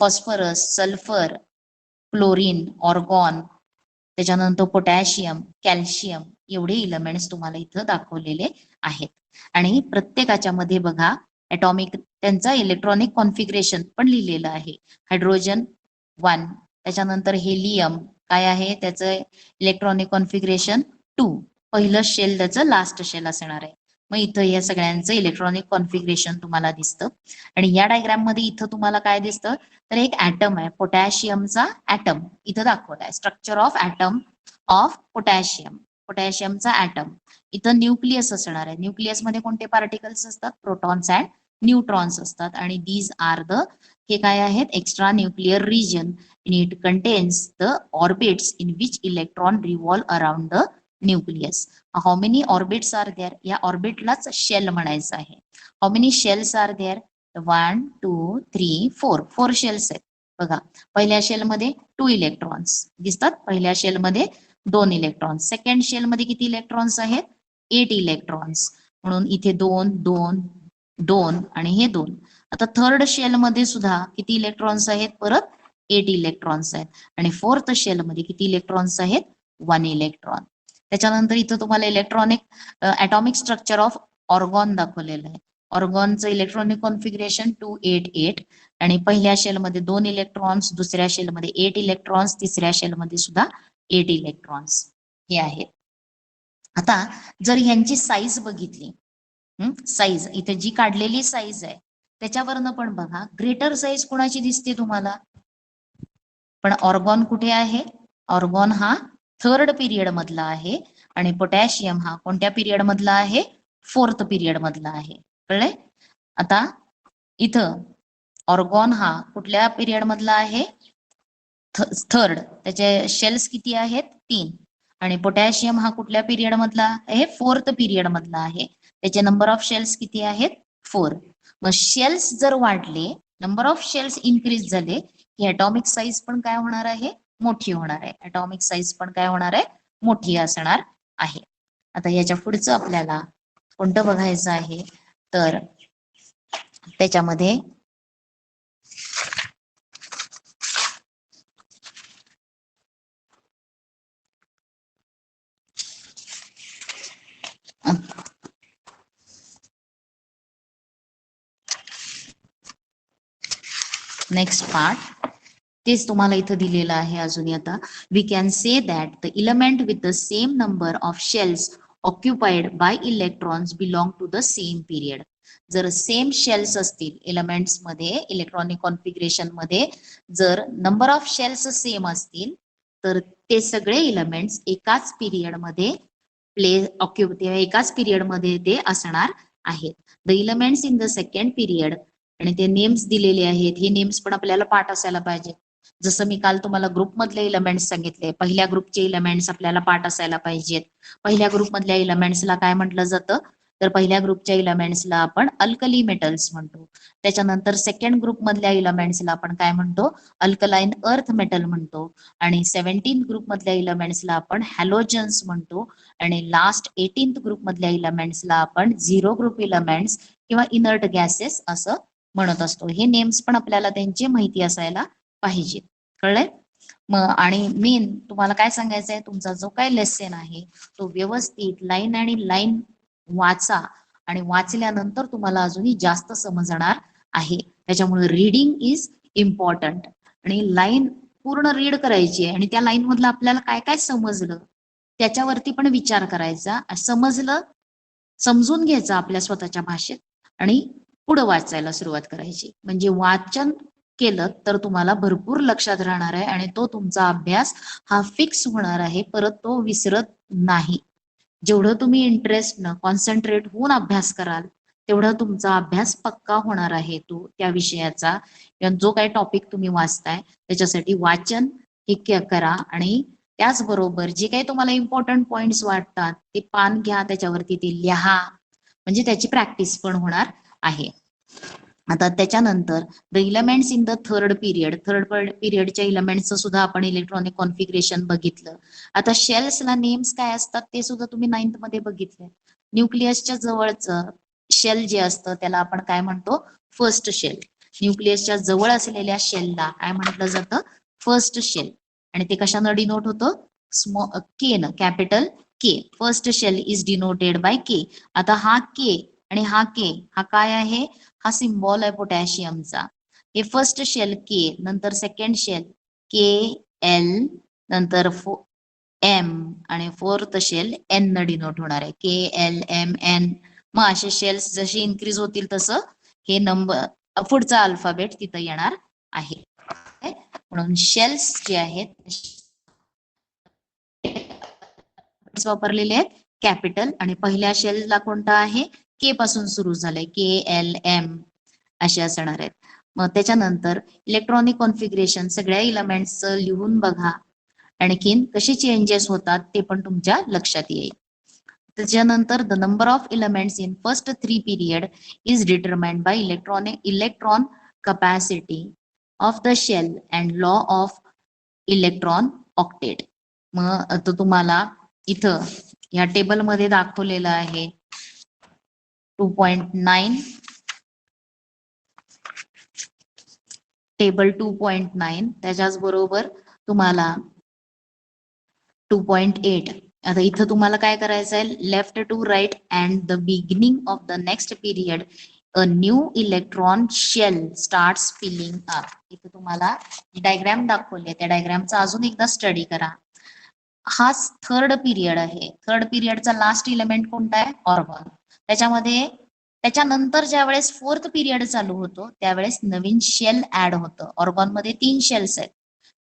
phosphorus, sulphur, chlorine, argon, त्याच्यानंतर पोटॅशियम, कॅल्शियम, एवढे इलेमेंट्स तुम्हाला इथं दाखवलेले आहेत. आणि प्रत्येकाच्या मध्ये बघा ॲटॉमिक त्यांचा इलेक्ट्रॉनिक कॉन्फिगरेशन पण लिहिलेलं आहे. हायड्रोजन 1, त्याच्यानंतर हेलियम काय आहे, त्याचं इलेक्ट्रॉनिक कॉन्फिगरेशन 2, पहिलं शेल त्याचं लास्ट शेल असणार आहे. मग इथं या सगळ्यांचं इलेक्ट्रॉनिक कॉन्फिगरेशन तुम्हाला दिसतं. आणि या डायग्राम मध्ये इथं तुम्हाला काय दिसतं, तर एक ऍटम आहे, पोटॅशियमचा ऍटम इथं दाखवलाय. स्ट्रक्चर ऑफ ऍटम ऑफ पोटॅशियमचा ऍटम. इथं न्यूक्लियस असणार आहे. न्यूक्लियस मध्ये कोणते पार्टिकल्स असतात, प्रोटॉन्स अँड न्यूट्रॉन्स असतात. आणि दीज आर द, हे काय आहेत, extra nuclear region in it contains the orbits in which electron revolve around the nucleus. How many orbits are there, या ऑर्बिटलाच शेल म्हणायचं आहे. How many shells are there, 1 2 3 4, 4 shells आहेत. बघा पहिल्या शेल मध्ये 2 इलेक्ट्रॉन्स दिसतात, पहिल्या शेल मध्ये 2 इलेक्ट्रॉन्स, सेकंड शेल मध्ये किती इलेक्ट्रॉन्स आहेत, 8 इलेक्ट्रॉन्स. म्हणून इथे 2 2 2 आणि हे 2. आता थर्ड शेल मध्ये सुद्धा किती इलेक्ट्रॉन्स आहेत, परत 8 इलेक्ट्रॉन्स आहेत. आणि फोर्थ शेल मध्ये किती इलेक्ट्रॉन्स आहेत, 1 इलेक्ट्रॉन. त्याच्यानंतर इथं तुम्हाला electronic atomic structure of argon दाखवलेलं आहे. ऑर्गॉनचं इलेक्ट्रॉनिक कॉन्फिगरेशन 288. आणि पहिल्या शेलमध्ये 2 इलेक्ट्रॉन्स, दुसऱ्या शेलमध्ये 8 इलेक्ट्रॉन्स, तिसऱ्या शेलमध्ये सुद्धा 8 इलेक्ट्रॉन्स हे आहेत. आता जर ह्यांची साईज बघितली, साईज इथे जी काढलेली साईज आहे त्याच्यावरनं पण बघा ग्रेटर साईज कोणाची दिसते तुम्हाला, पण ऑर्गॉन कुठे आहे, ऑर्गॉन हा थर्ड पिरियड मधला आहे आणि पोटॅशियम हा कोणत्या पिरियड मधला आहे, फोर्थ पिरियड मधला आहे. कळले. आता इथं ऑर्गॉन हा कुठल्या पिरियड मधला आहे, थर्ड, त्याचे शेल्स किती आहेत, 3. आणि पोटॅशियम हा कुठल्या पिरियड मधला आहे, फोर्थ पिरियड मधला आहे, त्याचे नंबर ऑफ शेल्स किती आहेत, 4. मग शेल्स जर वाढले, नंबर ऑफ शेल्स इन्क्रीज झाले की ॲटॉमिक साईज पण काय होणार आहे, मोठी होणार आहे. ॲटॉमिक साईज पण काय होणार आहे, मोठी असणार आहे. आता याच्या पुढचं आपल्याला कोणतं बघायचं आहे, तर त्याच्यामध्ये नेक्स्ट पार्ट तेच तुम्हाला इथं दिलेलं आहे. अजून आता we can say that the element with the same number of shells occupied by electrons belong to the same period. जर सेम शेल्स असतील एलिमेंट्स मध्ये, इलेक्ट्रॉनिक कॉन्फिगरेशन मध्ये जर नंबर ऑफ शेल्स सेम असतील तर ते सगळे इलेमेंट्स एकाच पिरियड मध्ये एकाच पिरियड मध्ये ते असणार आहेत. The elements in the second period, आणि ते नेम्स दिलेले आहेत, हे नेम्स पण आपल्याला पाठ असायला पाहिजे. जसं मी काल तुम्हाला ग्रुप मधले इलेमेंट्स सांगितले, पहिल्या ग्रुपचे इलेमेंट्स आपल्याला पाठ असायला पाहिजेत. पहिल्या ग्रुप मधल्या इलेमेंट्सला काय म्हटलं जातं, तर पहिल्या ग्रुपच्या इलेमेंट्सला आपण अल्कली मेटल्स म्हणतो. त्याच्यानंतर सेकंड ग्रुप मधल्या इलेमेंट्सला आपण काय म्हणतो, अल्कलाइन अर्थ मेटल म्हणतो. आणि 17th ग्रुप मधल्या इलेमेंट्सला आपण हॅलोजन्स म्हणतो. आणि लास्ट 18th ग्रुप मधल्या इलेमेंट्सला आपण झिरो ग्रुप इलेमेंट्स किंवा इनर्ट गॅसेस असं म्हणत असतो. हे नेम्स पण आपल्याला त्यांची माहिती असायला पाहिजे. कळलंय. मग आणि मेन तुम्हाला काय सांगायचं आहे, तुमचा जो काय लेसन आहे तो व्यवस्थित लाईन आणि लाईन वाचा, आणि वाचल्यानंतर तुम्हाला अजूनही जास्त समजणार आहे. त्याच्यामुळे रीडिंग इज इम्पॉर्टंट आणि लाईन पूर्ण रीड करायची आहे आणि त्या लाईन मधलं आपल्याला काय काय समजलं त्याच्यावरती पण विचार करायचा. समजलं, समजून घ्यायचं आपल्या स्वतःच्या भाषेत आणि पुढे वाचायला सुरुवात करायची. म्हणजे वाचन केलं तर तुम्हाला भरपूर लक्षात राहणार आहे आणि तो तुमचा अभ्यास हा फिक्स होणार आहे, परत तो विसरत नाही. जेवढं तुम्ही इंटरेस्टनं कॉन्सन्ट्रेट होऊन अभ्यास कराल तेवढा तुमचा अभ्यास पक्का होणार आहे. तो त्या विषयाचा किंवा जो काही टॉपिक तुम्ही वाचताय त्याच्यासाठी वाचन हे करा आणि त्याचबरोबर जे काही तुम्हाला इम्पॉर्टंट पॉइंट्स वाटतात ते पान घ्या, त्याच्यावरती ते लिहा, म्हणजे त्याची प्रॅक्टिस पण होणार आहे. आता त्याच्यानंतर the elements in the third पिरियडच्या इलेमेंट्सचं सुद्धा आपण इलेक्ट्रॉनिक कॉन्फिगरेशन बघितलं. आता शेल्सला नेम्स काय असतात ते सुद्धा तुम्ही 9th मध्ये बघितले. न्यूक्लियसच्या जवळचं शेल जे असतं त्याला आपण काय म्हणतो, फर्स्ट शेल. न्यूक्लियसच्या जवळ असलेल्या शेलला काय म्हटलं जातं, फर्स्ट शेल. आणि ते कशानं डिनोट होतं, के न, capital K. First shell is denoted by K. आता हा के आणि हा के हा काय आहे, हा सिम्बॉल आहे पोटॅशियमचा. हे फर्स्ट शेल के, नंतर सेकंड शेल के एल, नंतर एम आणि फोर्थ शेल एन न डिनोट होणार आहे, के एल एम एन. मग असे शेल्स जसे इन्क्रीज होतील तसं हे नंबर पुढचा अल्फाबेट तिथं येणार आहे. म्हणून शेल्स जे आहेत वापरलेले आहेत कॅपिटल आणि पहिल्या शेलला कोणता आहे, के पासून सुरू झालंय, के एल एम असे असणार आहेत. मग त्याच्यानंतर इलेक्ट्रॉनिक कॉन्फिगरेशन सगळ्या इलेमेंट्सचं लिहून बघा, आणखीन कसे चेंजेस होतात ते पण तुमच्या लक्षात येईल. त्याच्यानंतर the number of elements in first 3 period is determined by electron capacity of the shell and law of electron octet. मग आता तुम्हाला इथं या टेबल मध्ये दाखवलेलं आहे 2.9 टेबल 2.9. त्याच्याच बरोबर तुम्हाला 2.8. आता इथं तुम्हाला काय करायचं आहे, left to right and the beginning of the next period a new electron shell starts filling up. इथं तुम्हाला डायग्राम दाखवले, त्या डायग्रामचा अजून एकदा स्टडी करा. हा थर्ड पिरियड आहे. थर्ड पिरियडचा लास्ट इलेमेंट कोणता आहे, ऑर्गॉन. त्याच्यामध्ये त्याच्यानंतर ज्या वेळेस फोर्थ पिरियड चालू होतो त्यावेळेस नवीन शेल ऍड होतं. ऑर्गॉन मध्ये 3 शेल्स आहेत.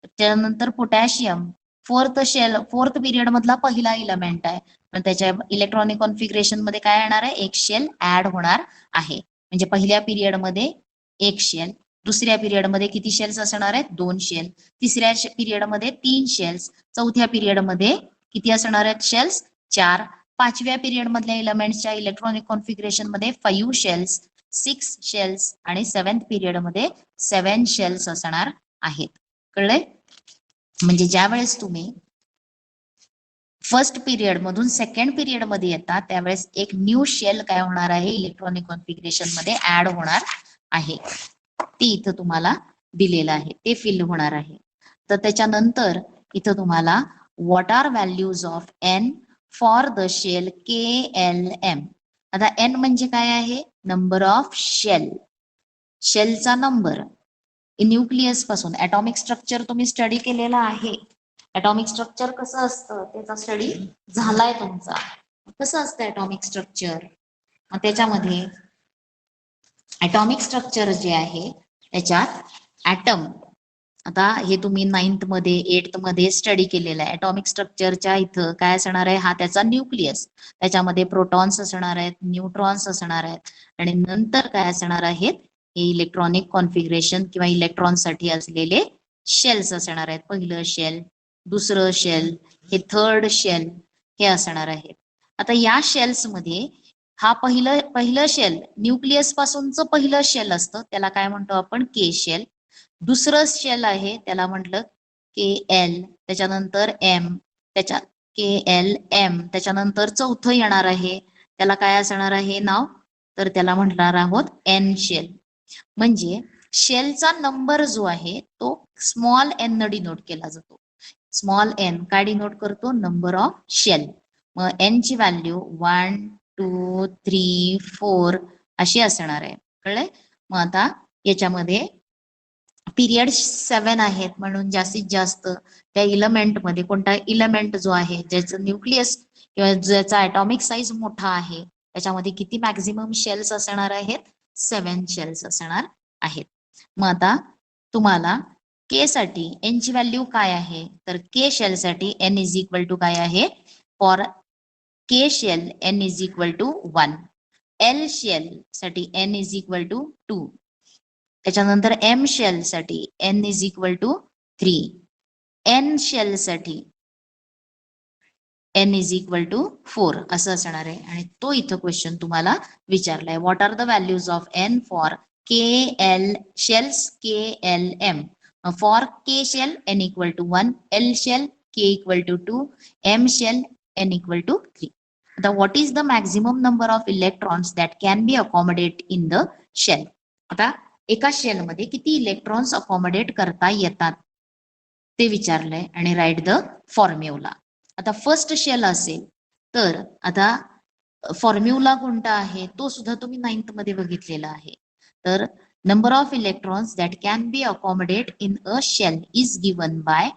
त्यानंतर पोटॅशियम फोर्थ पिरियड मधला पहिला इलेमेंट आहे. पण त्याच्या इलेक्ट्रॉनिक कॉन्फिगरेशन मध्ये काय येणार आहे, एक शेल ऍड होणार आहे. म्हणजे पहिल्या पिरियड मध्ये एक शेल, दुसऱ्या पिरियड मध्ये किती शेल्स असणार आहेत, 2 शेल, तिसऱ्या पिरियड मध्ये 3 शेल्स, चौथ्या पिरियड मध्ये किती असणार आहेत शेल्स, 4. पाचव्या पिरियड मधल्या इलेमेंट्सच्या इलेक्ट्रॉनिक कॉन्फिगरेशन मध्ये 5 शेल्स, 6 शेल्स आणि 7th पिरियड मध्ये 7 शेल्स असणार आहेत. कळले? म्हणजे ज्या वेळेस तुम्ही फर्स्ट पिरियड मधून सेकंड पिरियड मध्ये येतात त्यावेळेस एक न्यू शेल काय होणार आहे, इलेक्ट्रॉनिक कॉन्फिगरेशन मध्ये ऍड होणार आहे. ते इथं तुम्हाला दिलेलं आहे, ते फिल होणार आहे. तर त्याच्यानंतर इथं तुम्हाला what are values of n for the shell K L M. आता एन म्हणजे काय आहे, नंबर ऑफ शेल, शेलचा नंबर. न्यूक्लियस पासून ऍटॉमिक स्ट्रक्चर तुम्ही स्टडी केलेला आहे. ऍटॉमिक स्ट्रक्चर कसं असतं त्याचा स्टडी झालाय तुमचा. कसं असतं ऍटॉमिक स्ट्रक्चर, मग त्याच्यामध्ये ऍटॉमिक स्ट्रक्चर जे आहे त्याच्यात ऍटम, आता हे तुम्ही 9th मध्ये 8th मध्ये स्टडी केलेलं आहे. ऍटॉमिक स्ट्रक्चरच्या इथं काय असणार आहे, हा त्याचा न्यूक्लियस, त्याच्यामध्ये प्रोटॉन्स असणार आहेत, न्यूट्रॉन्स असणार आहेत आणि नंतर काय असणार आहेत, हे इलेक्ट्रॉनिक कॉन्फिगरेशन किंवा इलेक्ट्रॉन साठी असलेले शेल्स असणार आहेत. पहिलं शेल, दुसरं शेल, हे थर्ड शेल हे असणार आहेत. आता या शेल्स मध्ये हा पहिलं शेल न्यूक्लियस पासूनचं पहिलं शेल असतं त्याला काय म्हणतो आपण, के शेल. दुसरं शेल आहे त्याला म्हटलं के एल, त्याच्यानंतर एम, त्याच्या के एल एम, त्याच्यानंतर चौथं येणार आहे त्याला काय असणार आहे नाव, तर त्याला म्हणणार आहोत एन शेल. म्हणजे शेलचा नंबर जो आहे तो स्मॉल एन न डिनोट केला जातो. स्मॉल एन काय डिनोट करतो, नंबर ऑफ शेल. मग एन ची व्हॅल्यू 1 2 3 4 अशी असणार आहे. कळलंय? मग आता याच्यामध्ये पिरियड 7 आहेत म्हणून जास्तीत जास्त त्या इलेमेंटमध्ये कोणता इलेमेंट जो आहे ज्याचं न्यूक्लियस किंवा ज्याचा ॲटॉमिक साईज मोठा आहे त्याच्यामध्ये किती मॅक्झिमम शेल्स असणार आहेत? 7 शेल्स असणार आहेत. मग आता तुम्हाला के साठी एन ची व्हॅल्यू काय आहे? तर के शेल साठी एन इज इक्वल टू काय आहे? For K shell n is equal to 1. L shell साठी एन इज इक्वल टू 2. त्याच्यानंतर एम शेल साठी n is equal to 3. N shell साठी एन इज इक्वल टू 4 असं असणार आहे. आणि तो इथं क्वेश्चन तुम्हाला विचारलाय. What are the values of n for K L shells K L M? For K shell N equal to 1, L shell K equal to 2, M shell N equal to 3. आता what is the maximum number of electrons that can be accommodate in the shell? आता एका शेलमध्ये किती electrons accommodate करता येतात ते विचारलंय आणि write the formula. आता first shell असेल तर आता फॉर्म्युला कोणता आहे तो सुद्धा तुम्ही 9th मध्ये बघितलेला आहे. तर number of electrons that can be accommodate in a shell is given by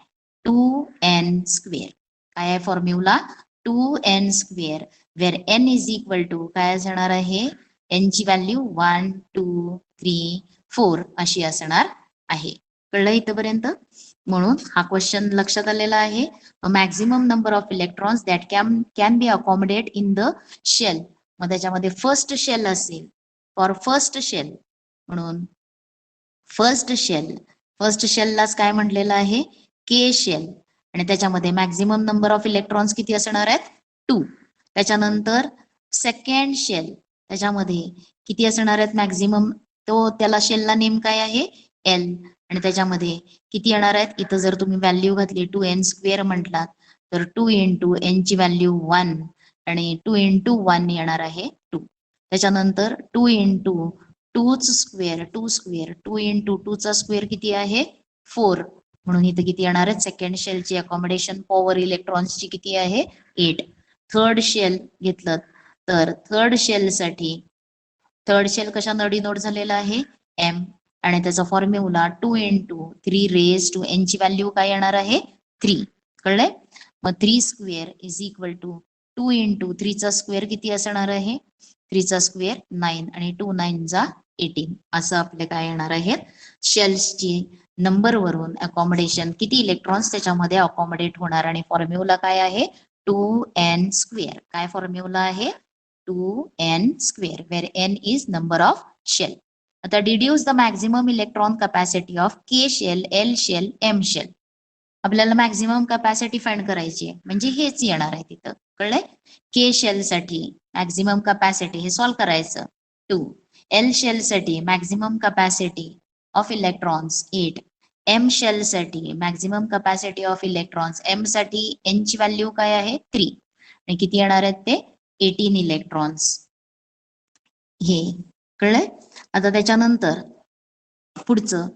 2n square. काय आहे formula? 2n square, where n is equal to काय असणार आहे? n ची व्हॅल्यू 1 2 3 4 अशी असणार आहे. कळलं इथपर्यंत? म्हणून हा क्वेश्चन लक्षात आलेला आहे. Maximum number of electrons that can be accommodate in the shell. मग त्याच्यामध्ये फर्स्ट शेल असेल फॉर फर्स्ट शेल म्हणून फर्स्ट शेललाच काय म्हटलेलं आहे? K shell. आणि त्याच्यामध्ये मॅक्झिमम नंबर ऑफ इलेक्ट्रॉन्स किती असणार आहेत? 2. त्याच्यानंतर सेकंड शेल त्याच्यामध्ये किती असणार आहेत मॅक्झिमम? तो त्याला शेलला नेम काय आहे? एल. आणि त्याच्यामध्ये किती येणार आहेत? इथं जर तुम्ही व्हॅल्यू घातली 2n स्क्वेअर म्हटलात तर 2 इंटू एन ची व्हॅल्यू 1 आणि 2 इंटू 1 येणार आहे 2. त्याच्यानंतर 2 इंटू 2 स्क्वेअर 2 इंटू 2 चा स्क्वेअर किती आहे? 4. म्हणून इथं किती येणार आहे? सेकंड शेलची अकॉमोडेशन पॉवर इलेक्ट्रॉन्सची किती आहे? 8. थर्ड शेल घेतलं तर थर्ड शेल कशा डिनोट झालेला आहे? एम. आणि त्याचा formula 2 into 3 raise to N ची व्हॅल्यू काय येणार आहे? 3. कळलंय? मग 3 square is equal to 2 into 3 चा स्क्वेअर किती असणार आहे? 3 चा स्क्वेअर 9 आणि 2 9 जा 18 असं आपले काय येणार आहेत? शेल्सची नंबर वरून अकॉमोडेशन किती इलेक्ट्रॉन्स त्याच्यामध्ये अकॉमोडेट होणार आणि फॉर्म्युला काय आहे? 2n square. काय फॉर्म्युला आहे? 2n square, where n is number of shell. आता deduce the maximum electron capacity of K shell, L shell, M shell. आपल्याला मॅक्झिमम कॅपॅसिटी फाइंड करायची आहे म्हणजे हेच येणार आहे तिथं. कळलंय? के शेल साठी मॅक्झिमम कॅपॅसिटी हे सॉल्व्ह करायचं 2. एल शेल साठी maximum capacity of electrons 8. M shell साठी maximum capacity of electrons M साठी एन ची व्हॅल्यू काय आहे? 3. आणि किती येणार आहेत ते? 18 इलेक्ट्रॉन्स. हे कळलंय? आता त्याच्यानंतर पुढचं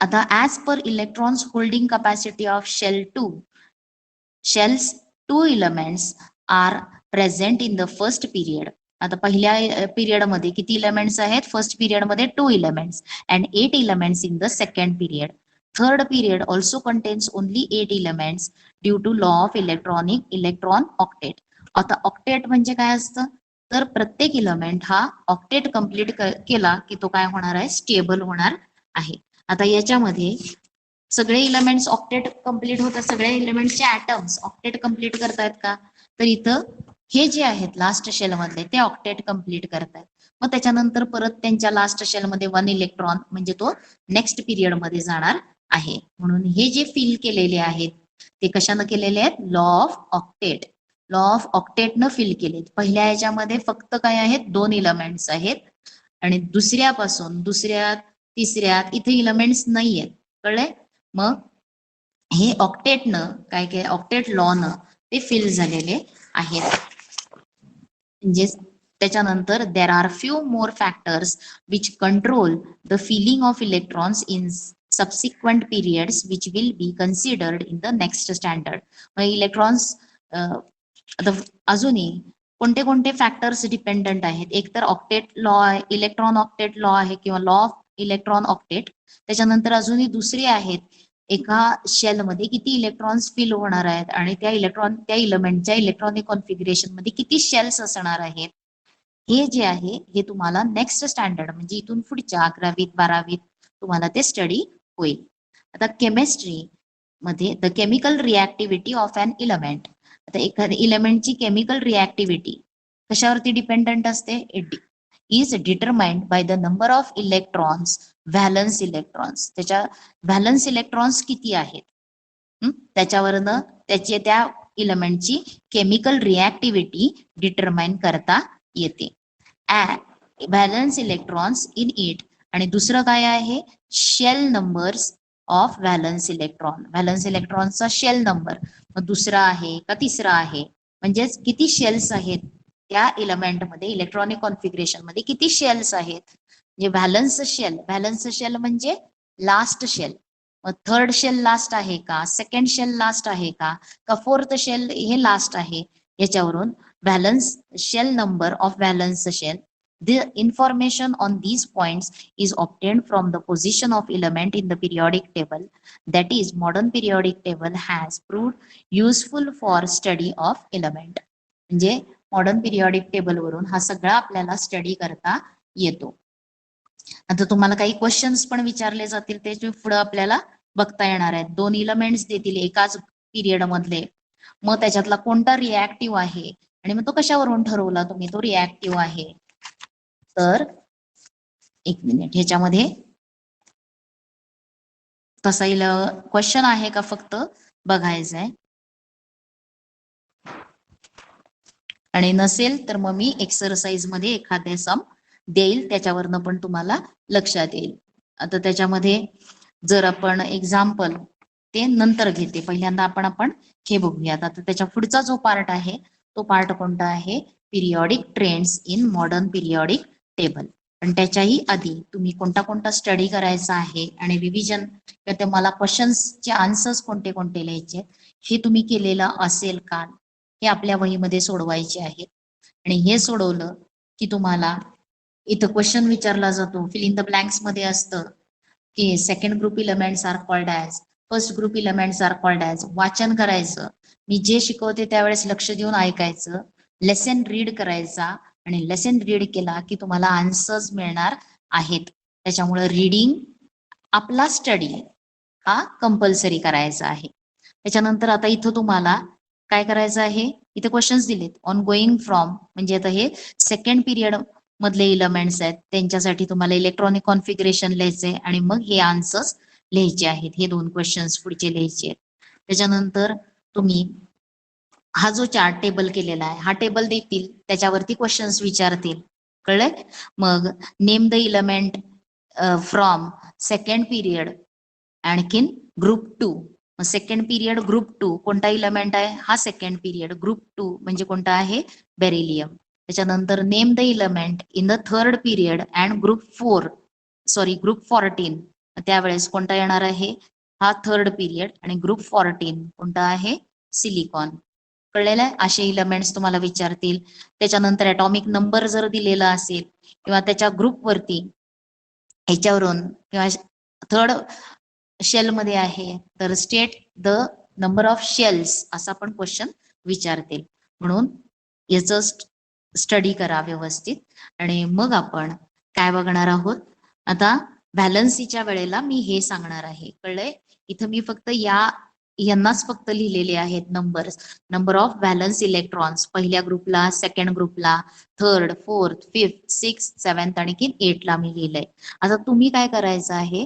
आता as per electrons holding capacity of shells 2 elements are present in the first period. आता पहिल्या पिरियड मध्ये किती एलिमेंट्स आहेत? फर्स्ट पिरियड मध्ये 2 elements and 8 elements in the second period. Third period also contains only 8 elements due to law of electron octet. आता octet म्हणजे काय असतं? तर प्रत्येक इलेमेंट हा ऑक्टेट कंप्लीट केला की तो काय होणार आहे? स्टेबल होणार आहे. आता याच्यामध्ये सगळे इलेमेंट्स ऑक्टेट कंप्लीट होतात, सगळ्या इलेमेंट्सचे ऍटम्स ऑक्टेट कंप्लीट करतायत का? तर इथं हे जे आहेत लास्ट शेल मधले ते ऑक्टेट कंप्लीट करतायत. मग त्याच्यानंतर परत त्यांच्या लास्ट शेल मध्ये 1 इलेक्ट्रॉन म्हणजे तो नेक्स्ट पिरियड मध्ये जाणार आहे. म्हणून हे जे फिल केलेले आहेत ते कशानं केलेले आहेत? लॉ ऑफ ऑक्टेटनं फिल केलेत. पहिल्या ह्याच्यामध्ये फक्त काय आहेत? 2 इलेमेंट्स आहेत आणि दुसऱ्यात तिसऱ्यात इथे इलेमेंट्स नाही आहेत. कळलंय? मग हे ऑक्टेटनं काय ऑक्टेट लॉनं ते फिल झालेले आहेत. म्हणजे त्याच्यानंतर there are few more factors which control the filling of electrons in subsequent periods which will be considered in the next standard. मग इलेक्ट्रॉन्स आता अजूनही कोणते कोणते फॅक्टर्स डिपेंडंट आहेत, एक तर ऑक्टेट लॉ आहे, इलेक्ट्रॉन ऑक्टेट लॉ आहे किंवा लॉ ऑफ इलेक्ट्रॉन ऑक्टेट. त्याच्यानंतर अजूनही दुसरी आहेत, एका शेलमध्ये किती इलेक्ट्रॉन्स फिल होणार आहेत आणि त्या इलेमेंटच्या इलेक्ट्रॉनिक कॉन्फिगरेशन मध्ये किती शेल्स असणार आहेत. हे जे आहे हे तुम्हाला नेक्स्ट स्टँडर्ड म्हणजे इथून पुढच्या 11वीत 12वीत तुम्हाला ते स्टडी होईल. आता केमिस्ट्री मध्ये the chemical reactivity of an element. आता एखाद्या इलेमेंटची केमिकल रिॲक्टिव्हिटी कशावरती डिपेंडंट असते, it is determined by the number of electrons, valence electrons. त्याच्या व्हॅलन्स इलेक्ट्रॉन्स किती आहेत त्याच्यावरनं त्याची त्या इलेमेंटची केमिकल रिॲक्टिव्हिटी डिटरमाइन करता येते. Valence electrons in it. आणि दुसरं काय आहे, shell numbers of valence electron. Valence इलेक्ट्रॉनचा शेल नंबर मग दुसरा आहे का तिसरा आहे, म्हणजेच किती शेल्स आहेत त्या इलेमेंटमध्ये, इलेक्ट्रॉनिक कॉन्फिगरेशन मध्ये किती शेल्स आहेत. म्हणजे व्हॅलन्स शेल म्हणजे लास्ट शेल. मग थर्ड शेल लास्ट आहे का, सेकंड शेल लास्ट आहे का फोर्थ शेल हे लास्ट आहे, याच्यावरून valence shell number of valence shell. The information on these points is obtained from the position of element in the periodic table. That is, modern periodic table has proved useful for study of element. म्हणजे modern periodic table वरून हा सगळा आपल्याला study करता येतो. आता तुम्हाला काही क्वेश्चन्स पण विचारले जातील, ते पुढे आपल्याला बघता येणार आहेत. 2 इलेमेंट्स देतील एकाच पिरियड मधले, मग त्याच्यातला कोणता रिॲक्टिव्ह आहे आणि मग तो कशावरून ठरवला तुम्ही तो रिॲक्टिव्ह आहे. तर एक मिनिट, ह्याच्यामध्ये तसा क्वेश्चन आहे का फक्त बघायचंय, आणि नसेल तर मग मी एक्सरसाइज मध्ये एखादे सम देईल, त्याच्यावरनं पण तुम्हाला लक्षात येईल. आता त्याच्यामध्ये जर आपण एक्झाम्पल ते नंतर घेते, पहिल्यांदा आपण हे बघूयात. आता त्याच्या पुढचा जो पार्ट आहे तो पार्ट कोणता आहे, periodic trends in modern periodic table. पण त्याच्याही आधी तुम्ही कोणता कोणता स्टडी करायचा आहे आणि रिव्हिजन किंवा मला क्वेश्चन्सचे आन्सर्स कोणते कोणते लिहायचे हे तुम्ही केलेलं असेल का, हे आपल्या वहीमध्ये सोडवायचे आहेत. आणि हे सोडवलं की तुम्हाला इथं क्वेश्चन विचारला जातो, फिल इन द ब्लँक्स मध्ये असतं की second group elements are called as, first group elements are called as. वाचन करायचं, मी जे शिकवते त्यावेळेस लक्ष देऊन ऐकायचं, लेसन रीड करायचा आणि लेसन रीड केला की तुम्हाला आन्सर्स मिळणार आहेत. त्याच्यामुळे रीडिंग आपला स्टडी हा कंपल्सरी करायचा आहे. त्याच्यानंतर आता इथं तुम्हाला काय करायचं आहे, इथे क्वेश्चन्स दिलेत. ऑन गोईंग फ्रॉम म्हणजे आता हे सेकंड पिरियड मधले इलेमेंट्स आहेत, त्यांच्यासाठी तुम्हाला इलेक्ट्रॉनिक कॉन्फिगरेशन लिहायचंय आणि मग हे आन्सर्स लिहायचे आहेत. हे 2 क्वेश्चन्स पुढचे लिहायचे आहेत. त्याच्यानंतर तुम्ही हा जो चार्ट टेबल केलेला आहे हा टेबल देतील, त्याच्यावरती क्वेश्चन्स विचारतील, कळलंय. मग name the element from second period, आणखीन ग्रुप 2. सेकंड पिरियड ग्रुप 2 कोणता इलेमेंट आहे, हा सेकंड पिरियड. ग्रुप 2 म्हणजे कोणता आहे, बेरिलियम. त्याच्यानंतर name the element in the third period and group 14, त्यावेळेस कोणता येणार आहे, हा थर्ड पिरियड. आणि ग्रुप 14 कोणता आहे, सिलिकॉन. कळलेलं आहे. असे इलेमेंट्स तुम्हाला विचारतील. त्याच्यानंतर ॲटॉमिक नंबर जर दिलेला असेल किंवा त्याच्या ग्रुपवरती ह्याच्यावरून किंवा थर्ड शेल मध्ये आहे तर state the number of shells असा पण क्वेश्चन विचारतील. म्हणून याचं स्टडी करा व्यवस्थित. आणि मग आपण काय बघणार आहोत, आता व्हॅलन्सीच्या वेळेला मी हे सांगणार आहे, कळलंय. इथं मी फक्त यांनाच फक्त लिहिलेले आहेत numbers, number of valence electrons पहिल्या ग्रुपला, सेकंड ग्रुपला, third, fourth, fifth, six, seventh आणखी 8 ला मी लिहिलंय. आता तुम्ही काय करायचं आहे,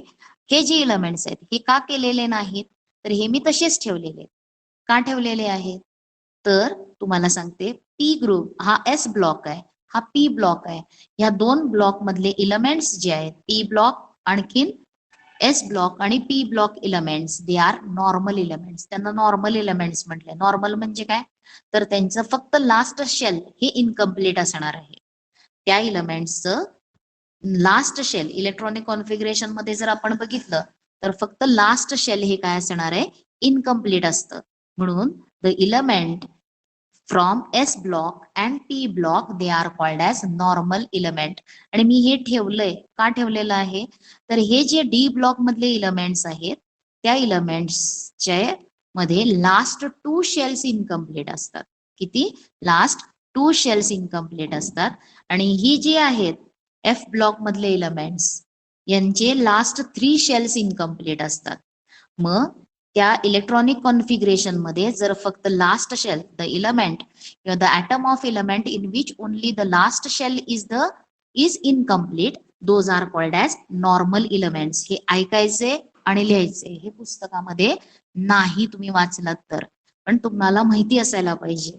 हे जे इलेमेंट्स आहेत हे का केलेले नाहीत, तर हे मी तसेच ठेवलेले. का ठेवलेले आहेत तर तुम्हाला सांगते, पी ग्रुप हा एस ब्लॉक आहे, हा पी ब्लॉक आहे. ह्या 2 ब्लॉक मधले इलेमेंट्स जे आहेत, पी ब्लॉक आणखीन एस ब्लॉक आणि P block elements, they are normal elements. त्यांना नॉर्मल इलेमेंट्स म्हटले. नॉर्मल म्हणजे काय, तर त्यांचं फक्त लास्ट शेल हे इनकम्प्लीट असणार आहे. त्या इलेमेंट्सचं लास्ट शेल इलेक्ट्रॉनिक कॉन्फिगरेशन मध्ये जर आपण बघितलं तर फक्त लास्ट शेल हे काय असणार आहे, इनकम्प्लीट असतं. म्हणून the element from S block and P block they are called as normal element. आणि मी हे ठेवलंय का ठेवलेलं आहे, तर हे जे डी ब्लॉक मधले इलेमेंट्स आहेत त्या इलेमेंट्सचे मध्ये लास्ट 2 शेल्स इनकम्प्लीट असतात. किती? लास्ट 2 शेल्स इनकम्प्लीट असतात. आणि ही जी आहेत एफ ब्लॉक मधले इलेमेंट्स यांचे लास्ट 3 शेल्स इनकम्प्लीट असतात. मग त्या इलेक्ट्रॉनिक कॉन्फिगरेशन मध्ये जर फक्त लास्ट शेल द इलेमेंट किंवा the atom of element in which only the last shell is incomplete, those are called as normal elements. हे ऐकायचे आणि लिहायचे. हे पुस्तकामध्ये नाही तुम्ही वाचलात तर, पण तुम्हाला माहिती असायला पाहिजे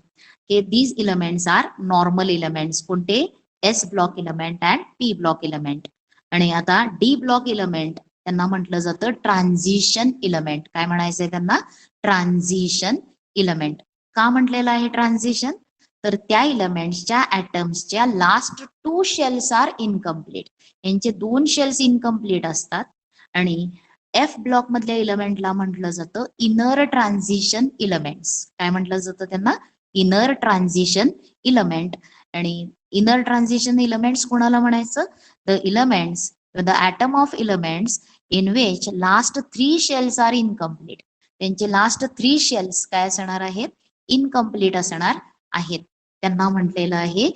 की these elements are normal elements. कोणते? S block element and P block element. आणि आता डी ब्लॉक इलेमेंट त्यांना म्हटलं जातं ट्रान्झिशन इलेमेंट. काय म्हणायचंय त्यांना? Transition element. का म्हटलेलं आहे ट्रान्झिशन? तर त्या इलेमेंट्सच्या ऍटम्सच्या लास्ट 2 शेल्स आर इनकम्प्लीट. यांचे 2 शेल्स इनकम्प्लीट असतात. आणि एफ ब्लॉक मधल्या इलेमेंटला म्हटलं जातं इनर ट्रान्झिशन इलेमेंट्स. काय म्हटलं जातं त्यांना? Inner transition element. आणि इनर ट्रान्झिशन इलेमेंट्स कोणाला म्हणायचं? The elements the atom of elements in which last 3 shells are incomplete. त्यांचे लास्ट 3 शेल्स काय असणार आहेत? इनकम्प्लीट असणार आहेत. त्यांना म्हटलेलं आहे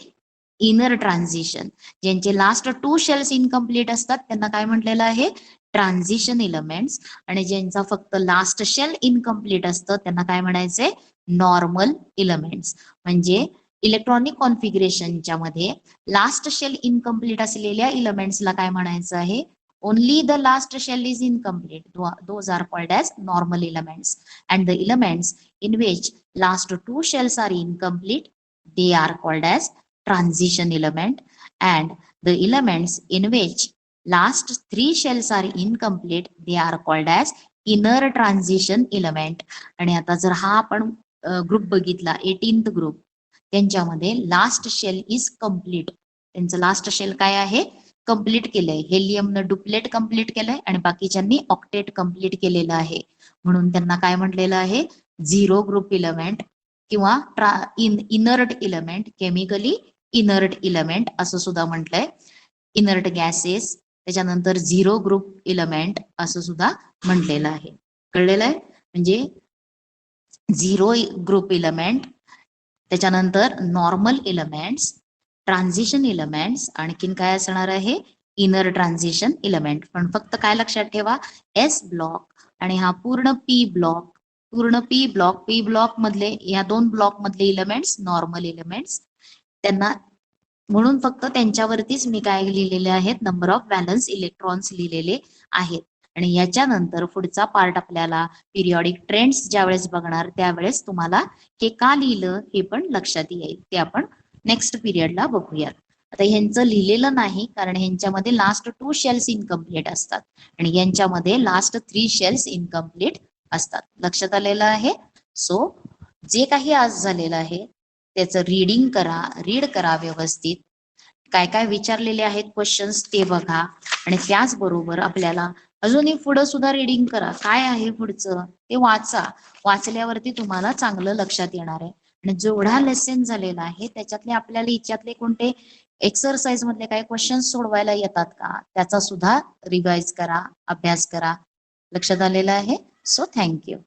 इनर ट्रान्झिशन. ज्यांचे लास्ट 2 शेल्स इनकम्प्लीट असतात त्यांना काय म्हटलेलं आहे? Transition elements. आणि ज्यांचा फक्त लास्ट शेल इनकम्प्लीट असतं त्यांना काय म्हणायचंय? Normal elements. म्हणजे इलेक्ट्रॉनिक कॉन्फिगरेशनच्या मध्ये लास्ट शेल इनकम्प्लीट असलेल्या इलेमेंट्सला काय म्हणायचं आहे? Only the last shell is incomplete. Those are called as normal elements. And the elements in which last 2 shells are incomplete, they are called as transition element. And the elements in which last 3 shells are incomplete, they are called as inner transition element. आणि आता जर हा आपण group बघितला 18th group, त्यांच्यामध्ये last shell is complete. त्यांचं last shell काय आहे? कंप्लीट केलंय. हेलियमनं डुप्लेट कंप्लीट केलंय आणि बाकीच्यांनी ऑक्टेट कंप्लीट केलेलं आहे. म्हणून त्यांना काय म्हटलेलं आहे? झिरो ग्रुप इलेमेंट किंवा inert element, chemically inert element असं सुद्धा म्हटलंय. इनर्ट गॅसेस, त्याच्यानंतर झिरो ग्रुप इलेमेंट असं सुद्धा म्हटलेलं आहे. कळलेलं आहे? म्हणजे झिरो ग्रुप इलेमेंट, त्याच्यानंतर नॉर्मल इलेमेंट्स, ट्रान्झिशन इलेमेंट्स, आणखीन काय असणार आहे? Inner transition element. पण फक्त काय लक्षात ठेवा? एस ब्लॉक आणि हा पूर्ण पी ब्लॉक मधले या 2 ब्लॉक मधले इलेमेंट्स नॉर्मल इलेमेंट्स. त्यांना म्हणून फक्त त्यांच्यावरतीच मी काय लिहिलेले आहेत? नंबर ऑफ व्हॅलन्स इलेक्ट्रॉन्स लिहिलेले आहेत. आणि याच्यानंतर पुढचा पार्ट आपल्याला पिरियॉडिक ट्रेंड्स ज्यावेळेस बघणार त्यावेळेस तुम्हाला हे का लिहिलं हे पण लक्षात येईल. ते आपण नेक्स्ट पिरियडला बघूयात. आता ह्यांचं लिहिलेलं नाही कारण ह्यांच्यामध्ये लास्ट 2 शेल्स इनकम्प्लीट असतात आणि यांच्यामध्ये लास्ट 3 शेल्स इनकम्प्लीट असतात. लक्षात आलेलं आहे? सो जे काही आज झालेलं आहे त्याचं रीड करा व्यवस्थित. काय काय विचारलेले आहेत क्वेश्चन्स ते बघा. आणि त्याचबरोबर आपल्याला अजूनही पुढं सुद्धा रीडिंग करा. काय आहे पुढचं ते वाचा. वाचल्यावरती तुम्हाला चांगलं लक्षात येणार आहे. आणि जेवढा लेसन झालेला आहे त्याच्यातले आपल्याला हिच्यातले कोणते एक्सरसाइज मधले काही क्वेश्चन्स सोडवायला येतात का त्याचा सुद्धा रिवाइज करा, अभ्यास करा. लक्षात आलेलं आहे? So thank you.